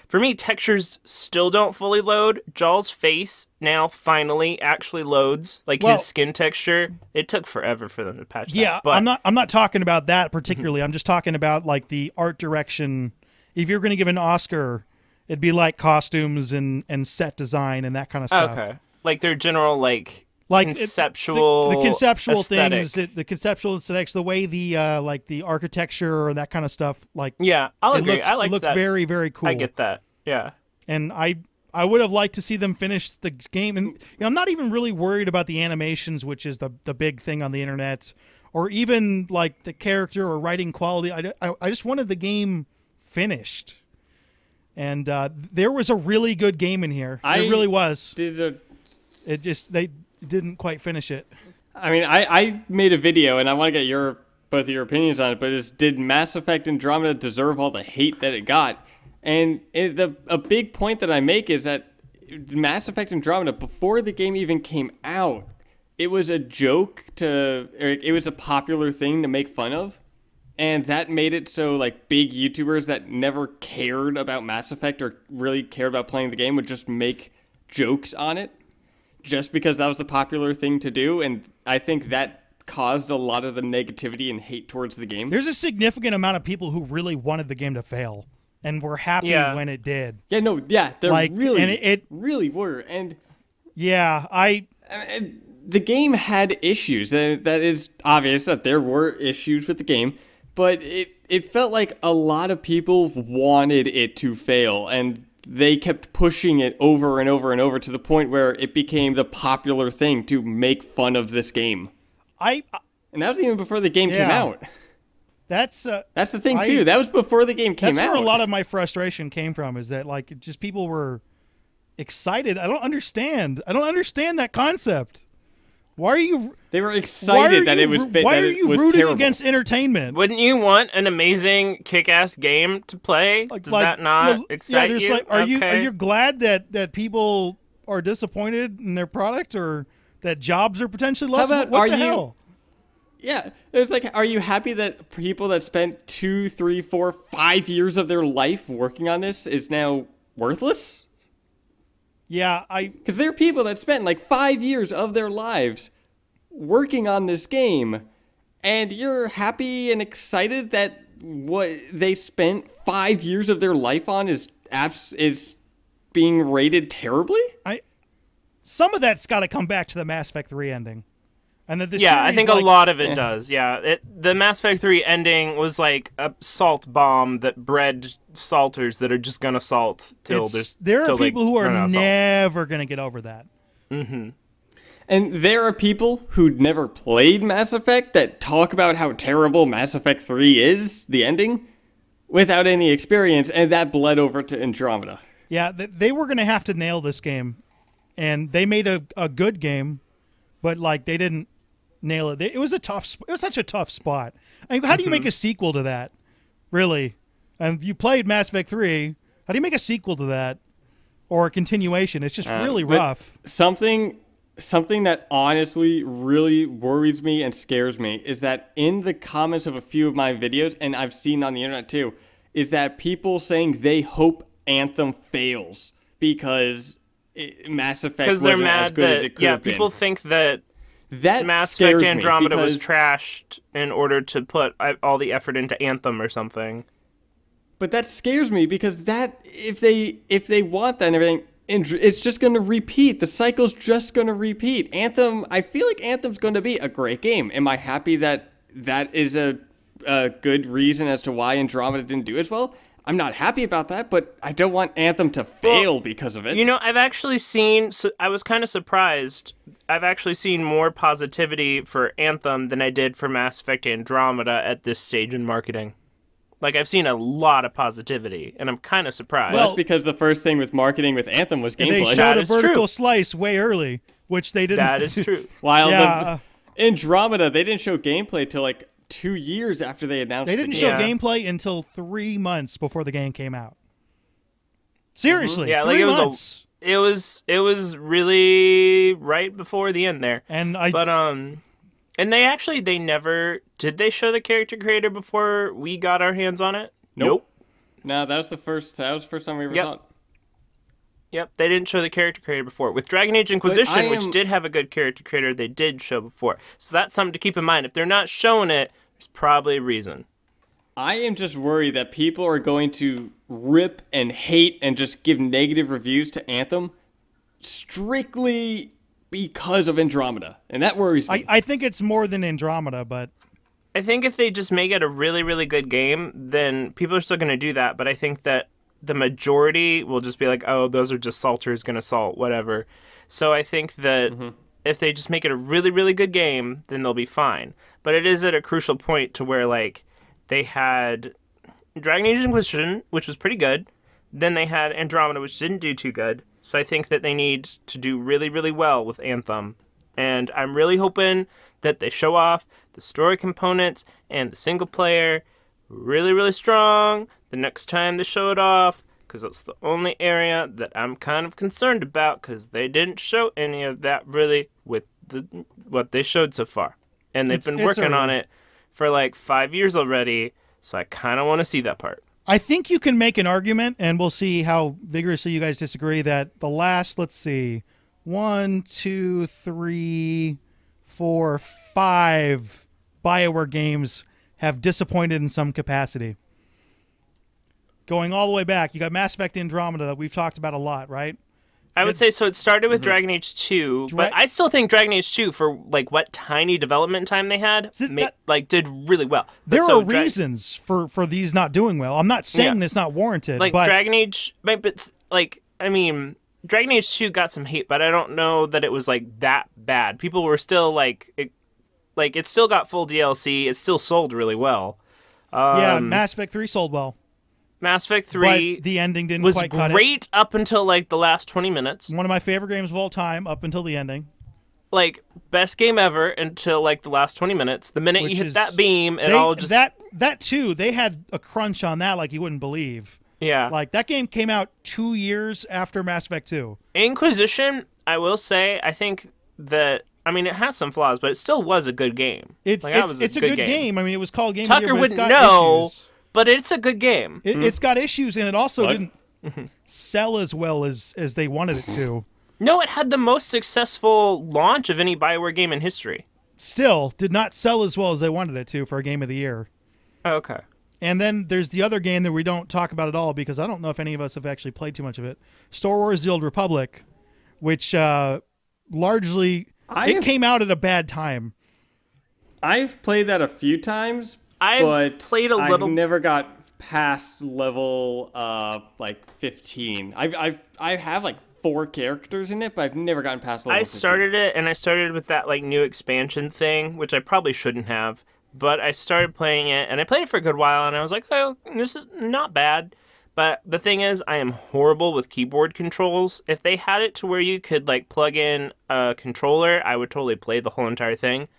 for me, textures still don't fully load. Jaal's face now finally actually loads. Like Well- his skin texture, it took forever for them to patch that. Yeah, but I'm not talking about that particularly. I'm just talking about like the art direction. If you're going to give an Oscar, it'd be like costumes and set design and that kind of stuff. okay, like their general like Like conceptual, the conceptual aesthetic. things, the conceptual aesthetics, the way the like the architecture and that kind of stuff. Like Yeah, I'll it agree. looks, I like it looks that. very, very cool. I get that. Yeah. And I would have liked to see them finish the game. And I'm not even really worried about the animations, which is the big thing on the internet, or even like the character or writing quality. I just wanted the game finished. And there was a really good game in here. It really was. It just they didn't quite finish it. I mean, I made a video, and I want to get your both of your opinions on it, but did Mass Effect Andromeda deserve all the hate that it got? And a big point that I make is that Mass Effect Andromeda, before the game even came out, it was a joke or it was a popular thing to make fun of. And that made it so, like, big YouTubers that never cared about Mass Effect or really cared about playing the game would just make jokes on it just because that was the popular thing to do. And I think that caused a lot of the negativity and hate towards the game. There's a significant amount of people who really wanted the game to fail and were happy when it did. Yeah, no, yeah, there really, and it really were. And yeah, the game had issues. That is obvious that there were issues with the game, but it felt like a lot of people wanted it to fail, and they kept pushing it over and over and over to the point where it became the popular thing to make fun of this game. And that was even before the game came out. That's the thing too. That was before the game came out. That's where a lot of my frustration came from, is that, like, just people were excited. I don't understand that concept. Why are you? They were excited that it was. Why are you rooting against entertainment? Wouldn't you want an amazing, kick-ass game to play? Does that not excite you? Like, are you glad that people are disappointed in their product, or that jobs are potentially lost? What the hell? Yeah, it's like, are you happy that people that spent 2, 3, 4, 5 years of their life working on this is now worthless? Yeah, because there are people that spent like 5 years of their lives working on this game, and you're happy and excited that what they spent 5 years of their life on is being rated terribly? Some of that's got to come back to the Mass Effect 3 ending. And that I think a lot of it does. Yeah, the Mass Effect 3 ending was like a salt bomb that bred salters that are just gonna salt till there are people who are never gonna get over that. Mm-hmm. And there are people who'd never played Mass Effect that talk about how terrible Mass Effect 3 is, the ending, without any experience, and that bled over to Andromeda. Yeah, they were gonna have to nail this game, and they made a good game, but like they didn't nail it. It was such a tough spot. I mean, how do you make a sequel to that? Really? And you played Mass Effect 3. How do you make a sequel to that? Or a continuation? It's just really rough. Something that honestly really worries me and scares me is that in the comments of a few of my videos, and I've seen on the internet too, is that people saying they hope Anthem fails because Mass Effect wasn't as good as it could have been. People think that Mass scares Effect Andromeda me was trashed in order to put all the effort into Anthem or something. But that scares me because if they want that and everything, it's just going to repeat. The cycle's just going to repeat. Anthem, I feel like Anthem's going to be a great game. Am I happy that is a good reason as to why Andromeda didn't do as well? I'm not happy about that, but I don't want Anthem to fail because of it. You know, I've actually seen, I was kind of surprised, I've actually seen more positivity for Anthem than I did for Mass Effect Andromeda at this stage in marketing. Like, I've seen a lot of positivity, and I'm kind of surprised. Well, that's because the first thing with marketing with Anthem was gameplay. They showed a vertical slice way early, which they didn't. That is true. While Andromeda, they didn't show gameplay till like 2 years after they announced They didn't show gameplay until 3 months before the game came out. Seriously, 3 months. It was really right before the end there. And and they never did they show the character creator before we got our hands on it? Nope. No, that was the first time we ever saw it. Yep, they didn't show the character creator before. With Dragon Age Inquisition, which did have a good character creator, they did show before. So that's something to keep in mind. If they're not showing it, there's probably a reason. I am just worried that people are going to rip and hate and just give negative reviews to Anthem strictly because of Andromeda. And that worries me. I think it's more than Andromeda, but I think if they just make it a really, really good game, then people are still going to do that. But I think that the majority will just be like, oh, those are just salters going to salt, whatever. So I think that if they just make it a really, really good game, then they'll be fine. But it is at a crucial point to where, like, they had Dragon Age Inquisition, which was pretty good. Then they had Andromeda, which didn't do too good. So I think that they need to do really, really well with Anthem. And I'm really hoping that they show off the story components and the single player really, really strong the next time they show it off, because that's the only area that I'm kind of concerned about, because they didn't show any of that really with what they showed so far. And they've been working on it for like 5 years already, so I kind of want to see that part. I think you can make an argument, and we'll see how vigorously you guys disagree, that the last, let's see, 1, 2, 3, 4, 5 BioWare games have disappointed in some capacity. Going all the way back, you got Mass Effect Andromeda that we've talked about a lot, right? I would say so. It started with Dragon Age 2, but I still think Dragon Age 2, for like what tiny development time they had, did really well. There are reasons for these not doing well. I'm not saying it's not warranted. Like but Dragon Age, but like I mean, Dragon Age 2 got some hate, but I don't know that it was like that bad. People were still like it still got full DLC. It still sold really well. Yeah, Mass Effect 3 sold well. Mass Effect 3 but the ending didn't was quite cut great up until like the last 20 minutes. One of my favorite games of all time up until the ending. Like best game ever until like the last 20 minutes. The minute you hit that beam, it all just that too. They had a crunch on that like you wouldn't believe. Yeah. Like that game came out 2 years after Mass Effect 2. Inquisition, I will say, I think that I mean it has some flaws, but it still was a good game. It's a good game. I mean, it was called Game of the Year, Tucker but wouldn't it's got know. issues. But it's a good game. It's got issues, and it also didn't sell as well as they wanted it to. No, it had the most successful launch of any BioWare game in history. Still, did not sell as well as they wanted it to for a Game of the Year. Oh, okay. And then there's the other game that we don't talk about at all, because I don't know if any of us have actually played too much of it. Star Wars The Old Republic, which largely... It came out at a bad time. I've played that a few times, I've played a little. I never got past level like 15. I have like 4 characters in it, but I've never gotten past level 15. I started it, and I started with that like new expansion thing, which I probably shouldn't have. But I started playing it, and I played it for a good while, and I was like, oh, this is not bad. But the thing is, I am horrible with keyboard controls. If they had it to where you could like plug in a controller, I would totally play the whole entire thing.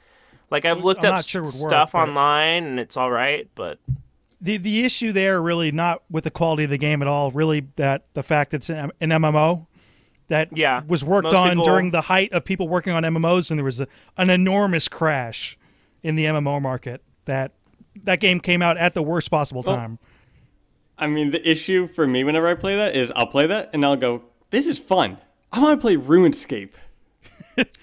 Like I've looked up stuff online, and it's all right, but the issue there really not with the quality of the game at all. Really, that the fact that it's an MMO that was worked on during the height of people working on MMOs, and there was an enormous crash in the MMO market. That game came out at the worst possible time. I mean, the issue for me whenever I play that is I'll play that and I'll go, "This is fun. I want to play RuneScape."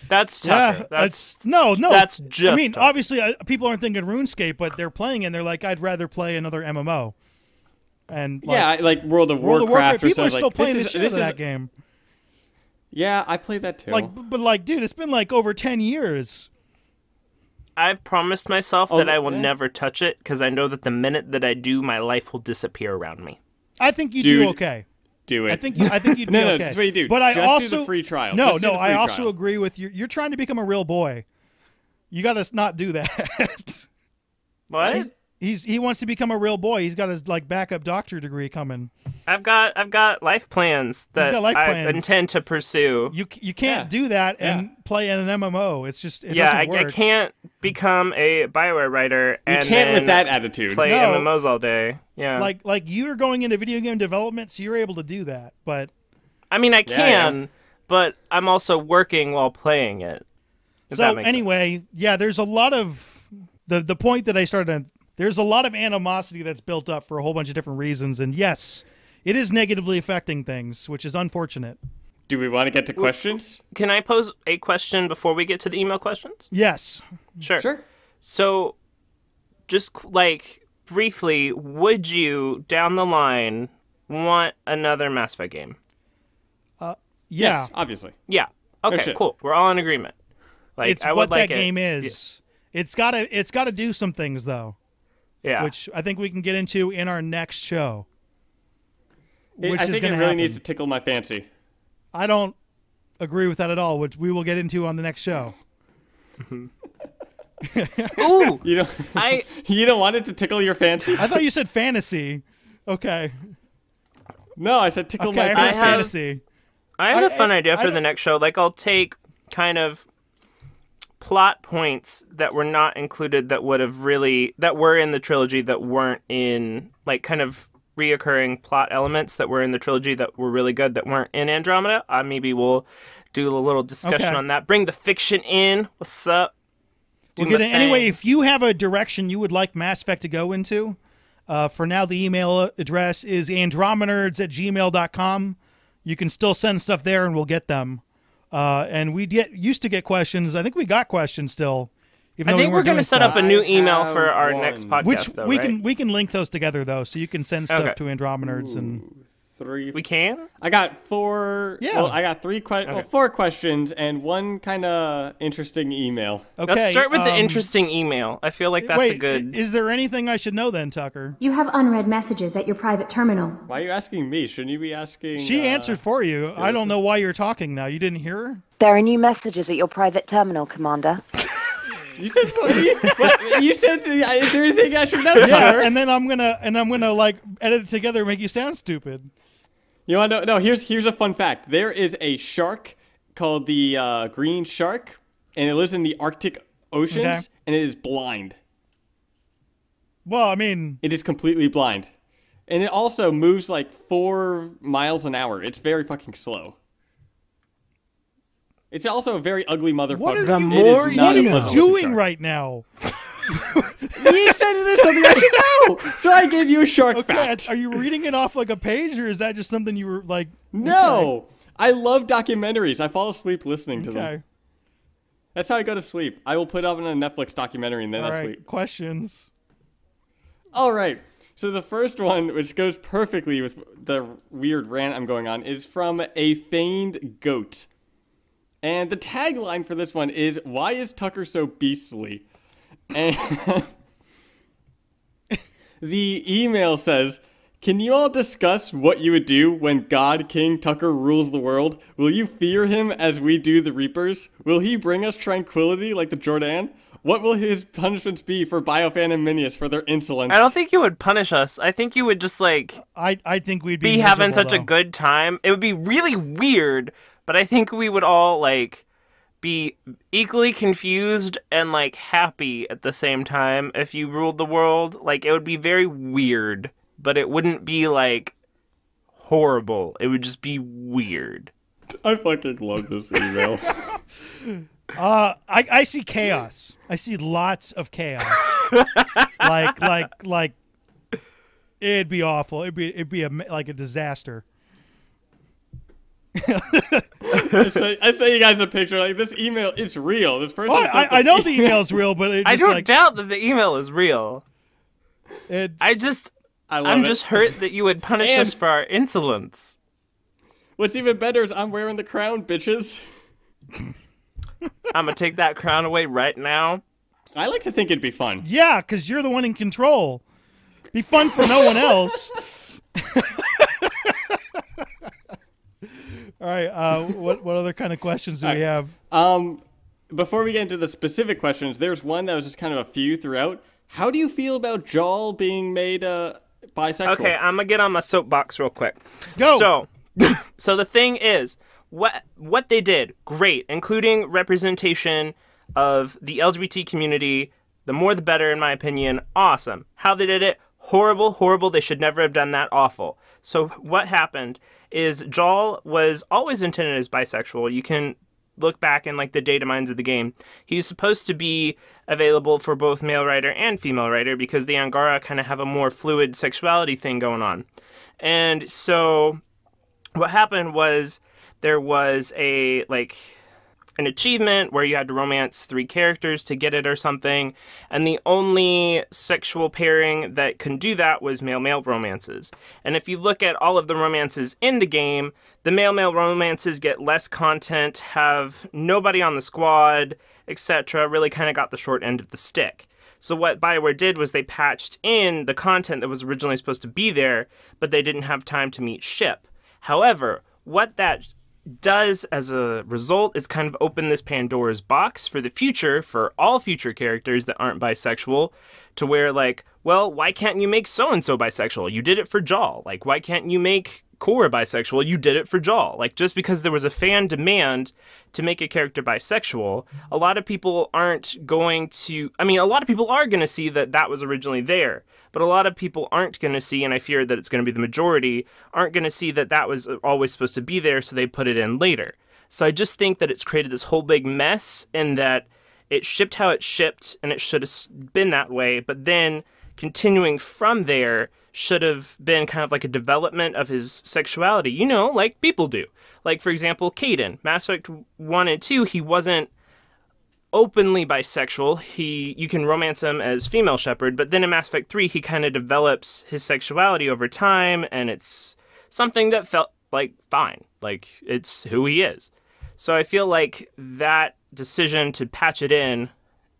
That's Tucker. Yeah, that's That's just. I mean, Tucker. obviously, people aren't thinking RuneScape, but they're playing and they're like, "I'd rather play another MMO." And like World of Warcraft or people something. are still playing the shit out of that game. Yeah, I played that too. But dude, it's been like over 10 years. I've promised myself that I will never touch it, because I know that the minute that I do, my life will disappear around me. I think you do okay. Do it. I think you'd be okay. No, that's what you do. But Just I also do the free trial. No, I also agree with you. You're trying to become a real boy. You got to not do that. What? He wants to become a real boy. He's got his like backup doctor degree coming. I've got life plans that I intend to pursue. You can't do that and play in an MMO. It's just it I doesn't work. can't become a BioWare writer and you can't then with that attitude play MMOs all day. Yeah, like you're going into video game development, so you're able to do that. But I mean, I can, but I'm also working while playing it. So anyway, there's a lot of the point that I started. There's a lot of animosity that's built up for a whole bunch of different reasons, and yes, it is negatively affecting things, which is unfortunate. Do we want to get to questions? Can I pose a question before we get to the email questions? Yes. Sure. So, just like briefly, would you down the line want another Mass Effect game? Yes, obviously. Yeah. Okay, cool. We're all in agreement. Like, it's what that game is. Yeah. It's gotta do some things though. Yeah. Which I think we can get into in our next show. I think it really needs to tickle my fancy. I don't agree with that at all, which we will get into on the next show. Ooh! You don't want it to tickle your fancy? I thought you said fantasy. Okay. No, I said tickle my fantasy. I have a fun idea for the next show. Like, I'll take kind of plot points that were not included that would have really, that were in the trilogy that weren't in, like, kind of reoccurring plot elements that were in the trilogy that were really good that weren't in Andromeda. Maybe we'll do a little discussion on that. Bring the fiction in. What's up? Anyway, if you have a direction you would like Mass Effect to go into, for now the email address is andromenerds@gmail.com. You can still send stuff there and we'll get them. And we used to get questions. I think we got questions still. I think we're going to set up a new email for our next podcast, which though, we can link those together, though, so you can send stuff to Andromenerds. And 3. We can? I got 4. Yeah. Well, I got 4 questions and one kind of interesting email. Okay, let's start with the interesting email. I feel like that's a good... Is there anything I should know then, Tucker? You have unread messages at your private terminal. Why are you asking me? Shouldn't you be asking... She answered for you. I don't know why you're talking now. You didn't hear her? There are new messages at your private terminal, Commander. You said, you said, is there anything I should know? Yeah, and then I'm gonna like edit it together and make you sound stupid. You want to know? No, here's a fun fact. There is a shark called the green shark, and it lives in the Arctic oceans, and it is blind. Well, I mean, it is completely blind, and it also moves like 4 miles an hour. It's very fucking slow. It's also a very ugly motherfucker. What are you doing right now? You said there's something I should know, so I gave you a shark fact. Are you reading it off like a page, or is that just something you were like? No, okay. I love documentaries. I fall asleep listening to them. That's how I go to sleep. I will put up in a Netflix documentary and then I sleep. Questions. All right. So the first one, which goes perfectly with the weird rant I'm going on, is from a feigned goat. And the tagline for this one is, "Why is Tucker so beastly?" And the email says, "Can you all discuss what you would do when God King Tucker rules the world? Will you fear him as we do the Reapers? Will he bring us tranquility like the Jordan? What will his punishments be for BioFan and Minius for their insolence?" I don't think you would punish us. I think you would just, like... I think we'd be having such a good time. It would be really weird, but I think we would all, like, be equally confused and, like, happy at the same time if you ruled the world. Like, it would be very weird, but it wouldn't be, like, horrible. It would just be weird. I fucking love this email. I see chaos. I see lots of chaos. like it'd be awful. It'd be like a disaster. I say you guys a picture. Like, this email is real. This person. Well, I know the email's real, but I don't doubt that the email is real. I'm just hurt that you would punish us for our insolence. What's even better is I'm wearing the crown, bitches. I'm gonna take that crown away right now. I like to think it'd be fun. Yeah, because you're the one in control. Be fun for no one else. All right. What other kind of questions do we have? Before we get into the specific questions, there's one that was just kind of a few throughout. How do you feel about Jaal being made bisexual? Okay, I'm gonna get on my soapbox real quick. Go. So the thing is, what they did, great, including representation of the LGBT community. The more the better, in my opinion. Awesome. How they did it, horrible. They should never have done that. Awful. So what happened is Jaal was always intended as bisexual. You can look back in, like, the data mines of the game. He's supposed to be available for both male Ryder and female Ryder because the Angara kind of have a more fluid sexuality thing going on. And so what happened was there was an achievement where you had to romance 3 characters to get it or something, and the only sexual pairing that can do that was male-male romances. And if you look at all of the romances in the game, the male-male romances get less content, have nobody on the squad, etc., really kind of got the short end of the stick. So what BioWare did was they patched in the content that was originally supposed to be there, but they didn't have time to meet ship. However, what that does as a result is kind of open this Pandora's box for the future, for all future characters that aren't bisexual, to where, like, well, why can't you make so-and-so bisexual? You did it for Jaal. Like, why can't you make core bisexual, you did it for Jaal. Like, just because there was a fan demand to make a character bisexual, a lot of people aren't going to... I mean, a lot of people are going to see that that was originally there, but a lot of people aren't going to see, and I fear that it's going to be the majority, aren't going to see that that was always supposed to be there, so they put it in later. So I just think that it's created this whole big mess, and that it shipped how it shipped, and it should have been that way, but then continuing from there should have been kind of like a development of his sexuality, you know, like people do. Like, for example, Caden, Mass Effect 1 and 2, he wasn't openly bisexual. You can romance him as female Shepard, but then in Mass Effect 3, he kind of develops his sexuality over time, and it's something that felt like fine. Like, it's who he is. So I feel like that decision to patch it in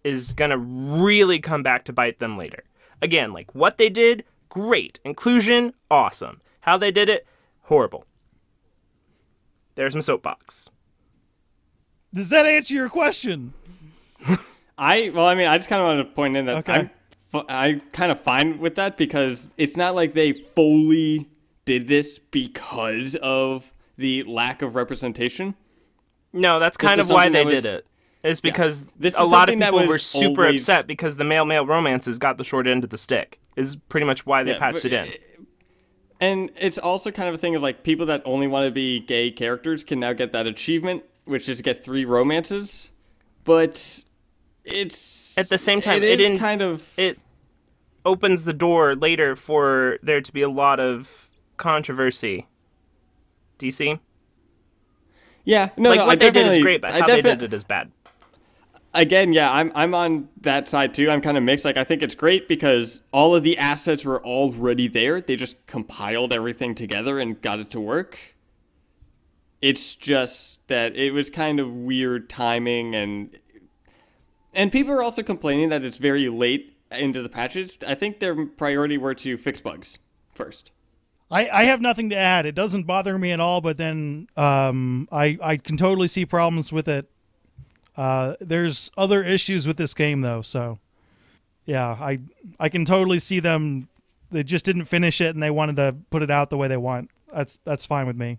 is going to really come back to bite them later. Again, like, what they did, great. Inclusion, awesome. How they did it, horrible. There's my soapbox. Does that answer your question? I just kind of wanted to point in that Okay. I'm kind of fine with that, because it's not like they fully did this because of the lack of representation. No, that's kind of why they did it. It's because a lot of people were super upset because the male-male romances got the short end of the stick, is pretty much why they patched it in. And it's also kind of a thing of, like, people that only want to be gay characters can now get that achievement, which is get 3 romances. But it's... At the same time, it opens the door later for there to be a lot of controversy. Do you see? Yeah, what they did is great, but how they did it is bad. Again, yeah, I'm on that side too. I'm kind of mixed. Like, I think it's great because all of the assets were already there. They just compiled everything together and got it to work. It's just that it was kind of weird timing, and people are also complaining that it's very late into the patches. I think their priority were to fix bugs first. I have nothing to add. It doesn't bother me at all, but then I can totally see problems with it. There's other issues with this game, though, so yeah, I can totally see them. They just didn't finish it, and they wanted to put it out the way they want. That's fine with me.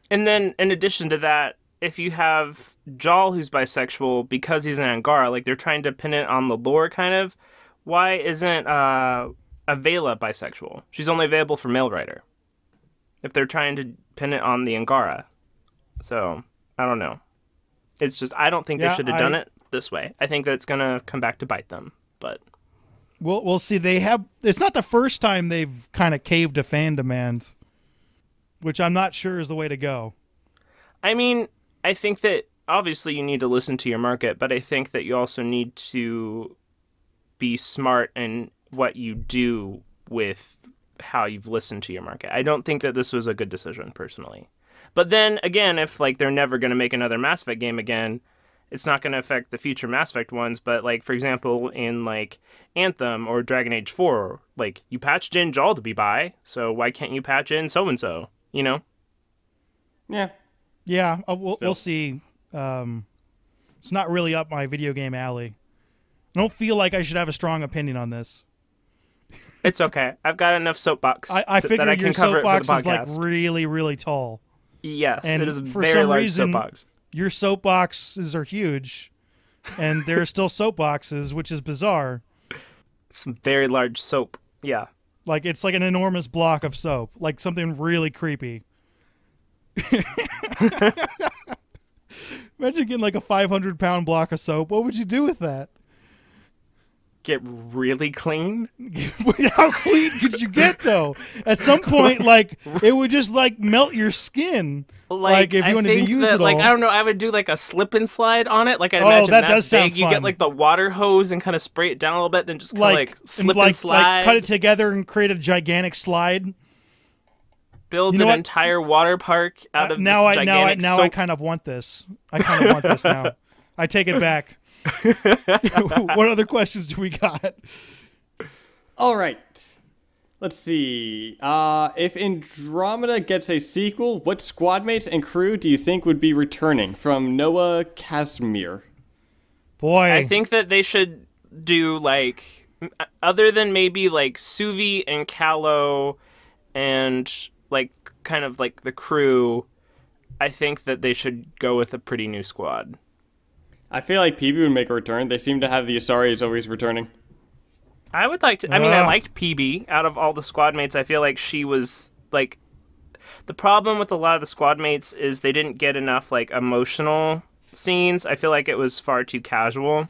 And then, in addition to that, if you have Jaal who's bisexual because he's an Angara, like they're trying to pin it on the lore, kind of, why isn't Avela bisexual? She's only available for male Ryder. If they're trying to pin it on the Angara. So, I don't know. It's just, I don't think they should have done it this way. I think that's going to come back to bite them, but... We'll see. It's not the first time they've kind of caved to fan demand, which I'm not sure is the way to go. I mean, I think that obviously you need to listen to your market, but I think that you also need to be smart in what you do with how you've listened to your market. I don't think that this was a good decision, personally. But then, again, if like they're never going to make another Mass Effect game again, it's not going to affect the future Mass Effect ones. But, like, for example, in, like, Anthem or Dragon Age 4, like, you patched in Jaal to be bi, so why can't you patch in so-and-so, you know? Yeah. Yeah, we'll see. It's not really up my video game alley. I don't feel like I should have a strong opinion on this. It's okay. I've got enough soapbox I figure that I can your cover soapbox it for the is, podcast. like, really, really tall. Yes, and it is a for very some large reason, soapbox. Your soapboxes are huge, and there are still soapboxes, which is bizarre. Some very large soap, yeah. Like, it's like an enormous block of soap, like something really creepy. Imagine getting like a 500-pound block of soap. What would you do with that? Get really clean? How clean could you get, though? At some point, like, it would just, like, melt your skin. Like if you wanted to use it all. Like, I don't know, I would do, like, a slip and slide on it. Like, I'd imagine that that's does sound big. You fun. get, like, the water hose and kind of spray it down a little bit, then just kind of, like, slip and slide. Like, cut it together and create a gigantic slide. Build an entire water park out of this gigantic soap. I kind of want this. I kind of want this now. I take it back. What other questions do we got? All right. Let's see. If Andromeda gets a sequel, what squadmates and crew do you think would be returning? From Noah Casimir. Boy. I think that they should do, like, other than maybe, like, Suvi and Callow and, like, kind of like the crew, I think that they should go with a pretty new squad. I feel like PB would make a return. They seem to have the Asaris always returning. I would like to. I mean, I liked PB. Out of all the squad mates, I feel like she was like. The problem with a lot of the squad mates is they didn't get enough like emotional scenes. I feel like it was far too casual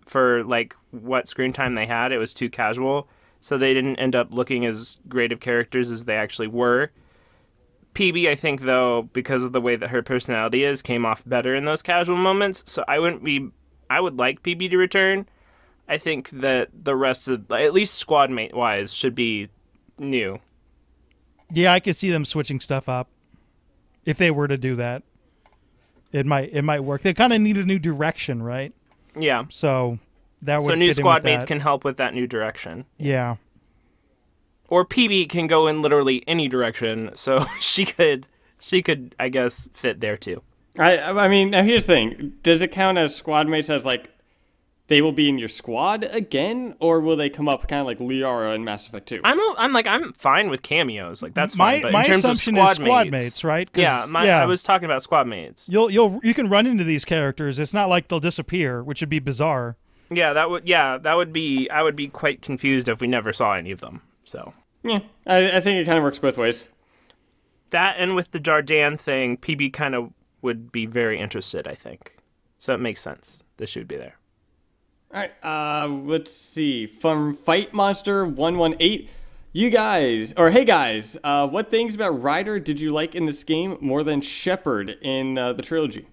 for like what screen time they had. It was too casual, so they didn't end up looking as great of characters as they actually were. PB, I think, though, because of the way that her personality is, came off better in those casual moments. So I would like PB to return. I think that the rest of, at least squad mate wise, should be new. Yeah, I could see them switching stuff up if they were to do that. It might work. They kind of need a new direction, right? Yeah. So that would. So new fit in squad with mates that. can help with that new direction. Yeah. Or PB can go in literally any direction, so she could, I guess, fit there too. I mean, now here's the thing. Does it count as squad mates as, like, they will be in your squad again? Or will they come up kind of like Liara in Mass Effect 2? I'm fine with cameos. Like, that's fine. But My in terms of assumption squad is squad mates, mates, right? Yeah, I was talking about squad mates. You can run into these characters. It's not like they'll disappear, which would be bizarre. Yeah, that would be. I would be quite confused if we never saw any of them. So. Yeah, I think it kind of works both ways. That and with the Jardan thing, PB kind of would be very interested, I think. So it makes sense. This should be there. All right, let's see. From Fight Monster 118, hey guys, what things about Ryder did you like in this game more than Shepard in the trilogy?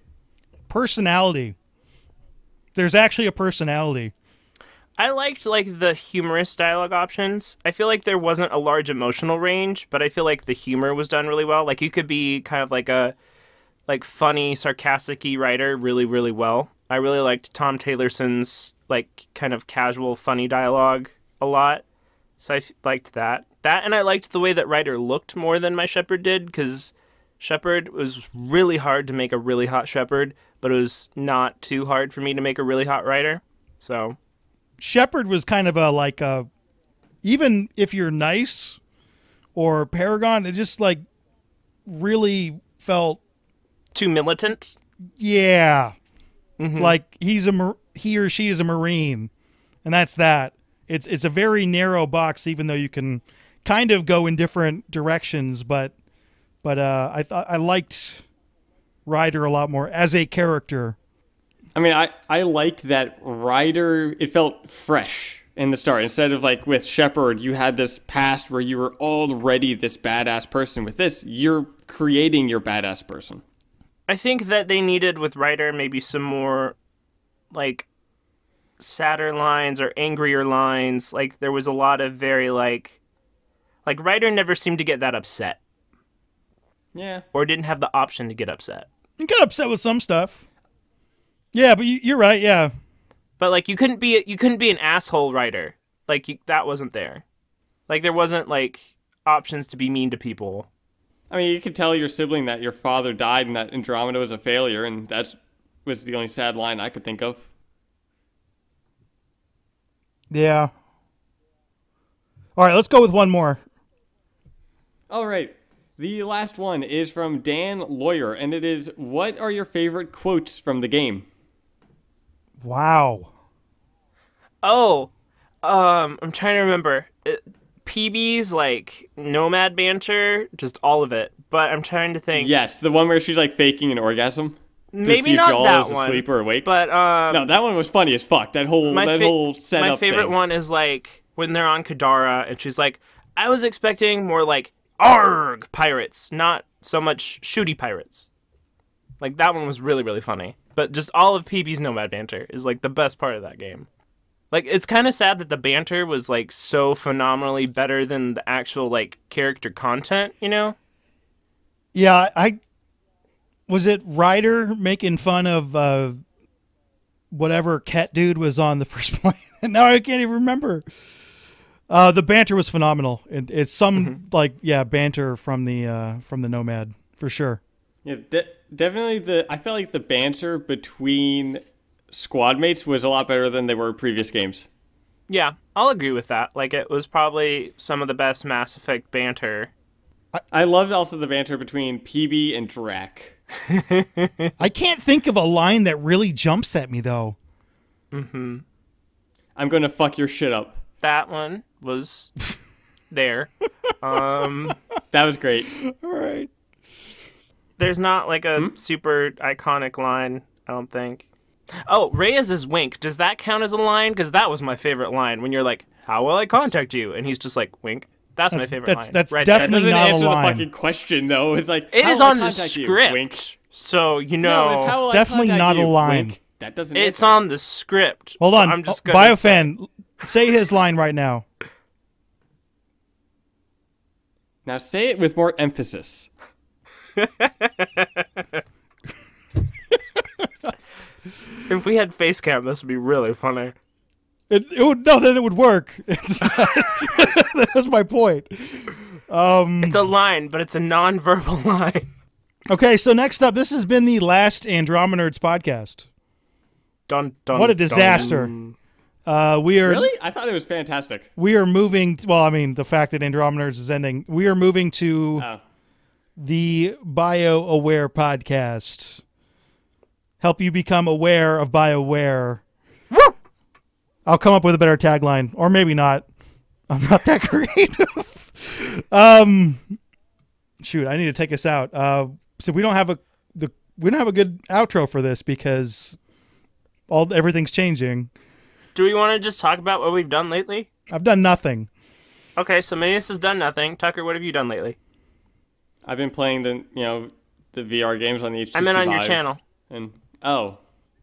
Personality. There's actually a personality. I liked like the humorous dialogue options. I feel like there wasn't a large emotional range, but I feel like the humor was done really well. Like you could be kind of like a funny, sarcastic-y writer really, really well. I really liked Tom Taylorson's like kind of casual, funny dialogue a lot. So I liked that. That, and I liked the way that Ryder looked more than my Shepard did, because Shepard was really hard to make a really hot Shepard, but it was not too hard for me to make a really hot Ryder. So Shepard was kind of even if you're nice or Paragon, it just like really felt too militant. Yeah. Mm-hmm. Like he or she is a Marine, and that's that. It's a very narrow box, even though you can kind of go in different directions. But I thought I liked Ryder a lot more as a character. I mean, I liked that Ryder, it felt fresh in the start. Instead of like with Shepard, you had this past where you were already this badass person. With this, you're creating your badass person. I think that they needed with Ryder maybe some more like sadder lines or angrier lines. Like there was a lot of very like Ryder never seemed to get that upset. Yeah. Or didn't have the option to get upset. You get upset with some stuff. Yeah, but you're right. Yeah, but like you couldn't be an asshole Ryder. Like that wasn't there. Like there wasn't like options to be mean to people. I mean, you could tell your sibling that your father died and that Andromeda was a failure, and that was the only sad line I could think of. Yeah. All right, let's go with one more. All right. The last one is from Dan Lawyer, and it is, what are your favorite quotes from the game? Wow. Oh, I'm trying to remember. PB's like nomad banter, just all of it. But I'm trying to think. Yes, the one where she's like faking an orgasm. Maybe see if not Jaal that is one. Asleep or awake. But no, that one was funny as fuck. That whole setup. My favorite thing. one is like when they're on Kadara and she's like, I was expecting more like arg pirates, not so much shooty pirates. Like that one was really, really funny. But just all of PB's nomad banter is like the best part of that game. Like it's kind of sad that the banter was like so phenomenally better than the actual like character content, you know? Yeah, was it Ryder making fun of whatever cat dude was on the first planet? Now I can't even remember. The banter was phenomenal. It's some banter from the Nomad for sure. Yeah, definitely. I felt like the banter between squad mates was a lot better than they were in previous games. Yeah, I'll agree with that. Like it was probably some of the best Mass Effect banter I loved also the banter between PB and Drac. I can't think of a line that really jumps at me, though. I'm going to fuck your shit up. That one was there. That was great. All right. There's not like a super iconic line, I don't think. Oh, Reyes' wink. Does that count as a line? Because that was my favorite line. When you're like, how will I contact you? And he's just like, wink. That's my favorite line. That's right definitely That not a doesn't answer line. the fucking question, though. It's like, It how is will I on the contact you? script. Wink. So, you No, know. it's how will I definitely contact not a you? line. Wink. That doesn't It's answer. on the script. Hold so on. I'm just gonna BioFan, say his line right now. Now say it with more emphasis. If we had face cam, this would be really funny. It would then it would work. That's my point. It's a line, but it's a non-verbal line. Okay, so next up, this has been the last Andromenerds podcast. Dun, dun, What a disaster. We are Really? I thought it was fantastic. we are moving. Well, I mean, the fact that Andromenerds is ending, we are moving to Oh. the BioAware podcast. Help you become aware of BioWare. Woo! I'll come up with a better tagline, or maybe not. I'm not that creative. Shoot, I need to take us out. So we don't have a good outro for this because everything's changing. Do we want to just talk about what we've done lately? I've done nothing. Okay, so Minius has done nothing. Tucker, what have you done lately? I've been playing the VR games on the HTC I'm in on your Vive, channel. And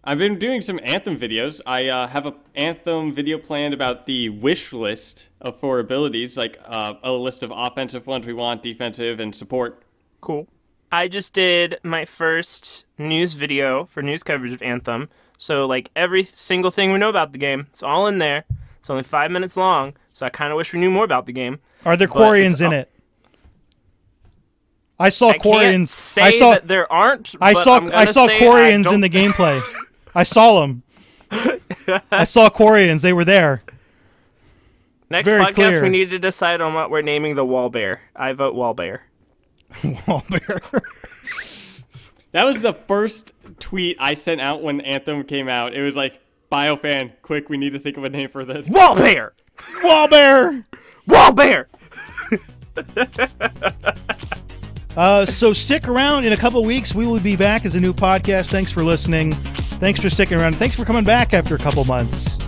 I've been doing some Anthem videos. I have a Anthem video planned about the wish list of 4 abilities, like a list of offensive ones we want, defensive, and support. Cool. I just did my first news video for news coverage of Anthem. So, like, every single thing we know about the game, it's all in there. It's only 5 minutes long, so I kind of wish we knew more about the game. Are there But Quarians it's in all- it? I saw I can't Quarians. say that there aren't. I but saw I'm gonna say Quarians I in don't- the gameplay. I saw them. I saw Quarians. They were there. Next very podcast, clear. we need to decide on what we're naming the wall bear. I vote wall bear. Wallbear. That was the first tweet I sent out when Anthem came out. It was like, BioFan, quick, we need to think of a name for this. Wall bear! Wallbear. Wall bear! So stick around. In a couple of weeks, we will be back as a new podcast. Thanks for listening. Thanks for sticking around. Thanks for coming back after a couple months.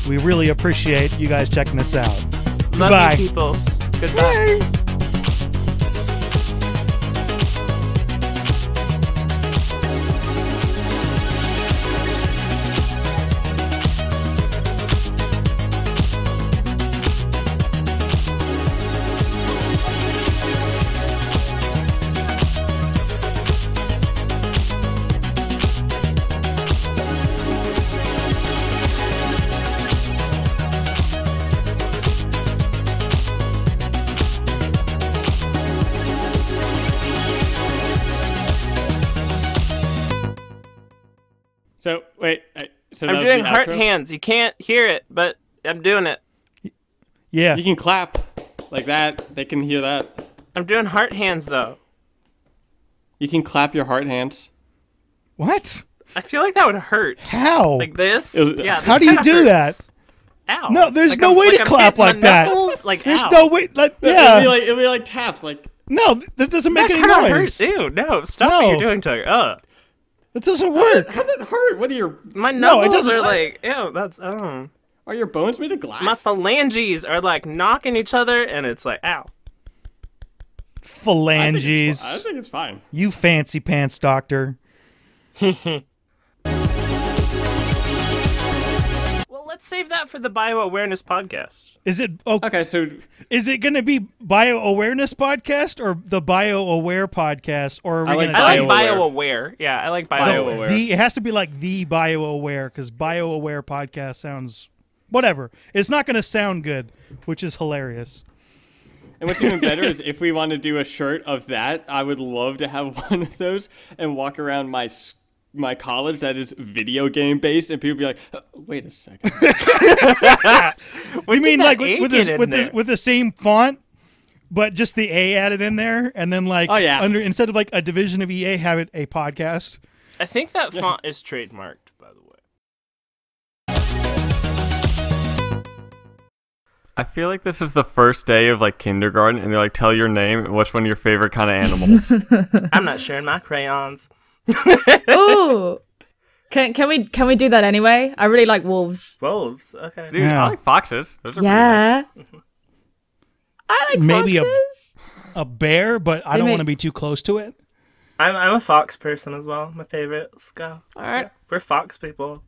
We really appreciate you guys checking us out. Love Goodbye. you, peoples. Goodbye. So, wait. So that I'm was doing the heart outro? hands. You can't hear it, but I'm doing it. Yeah. You can clap like that. They can hear that. I'm doing heart hands, though. You can clap your heart hands. What? I feel like that would hurt. How? Like this? It- Yeah. This How do you kinda do hurts. that? Ow. No, there's Like no I'm- way to I'm clap hitting my like that. knuckles, Like, There's ow. no way. Like, yeah. It'll be like taps. Like, No, that doesn't make That any kind of noise. hurts. Ew, no. Stop No. what you're doing, Tucker. That doesn't work. how does it hurt? What are your My No, it knuckles doesn't- are like, ew, that's, are your bones made of glass? My phalanges are like knocking each other, and it's like, ow. Phalanges. I think it's fine. You fancy pants doctor. Well, let's save that for the BioAwareness podcast. Is it Okay, so Is it going to be BioAwareness podcast or the BioAware podcast, or are we I like going to? I like BioAware. BioAware. Yeah, I like BioAware. BioAware. It has to be like the BioAware because BioAware podcast sounds whatever. It's not going to sound good, which is hilarious. And what's even better is if we want to do a shirt of that, I would love to have one of those and walk around my college that is video game based, and people be like, "Wait a second." You mean that like ink with get in there? the same font but just the A added in there, and then like instead of like a division of EA, have it a podcast. I think that font is trademarked, by the way. I feel like this is the first day of like kindergarten, and they're like, tell your name and what's one of your favorite kind of animals. I'm not sharing my crayons. Ooh. Can we do that anyway? I really like wolves. Wolves, okay. Dude, I like foxes. Those are pretty Yeah. nice. I like Maybe foxes. a bear, but I don't want to be too close to it. I'm a fox person as well. My favorite. Let's go. All right. Yeah, we're fox people.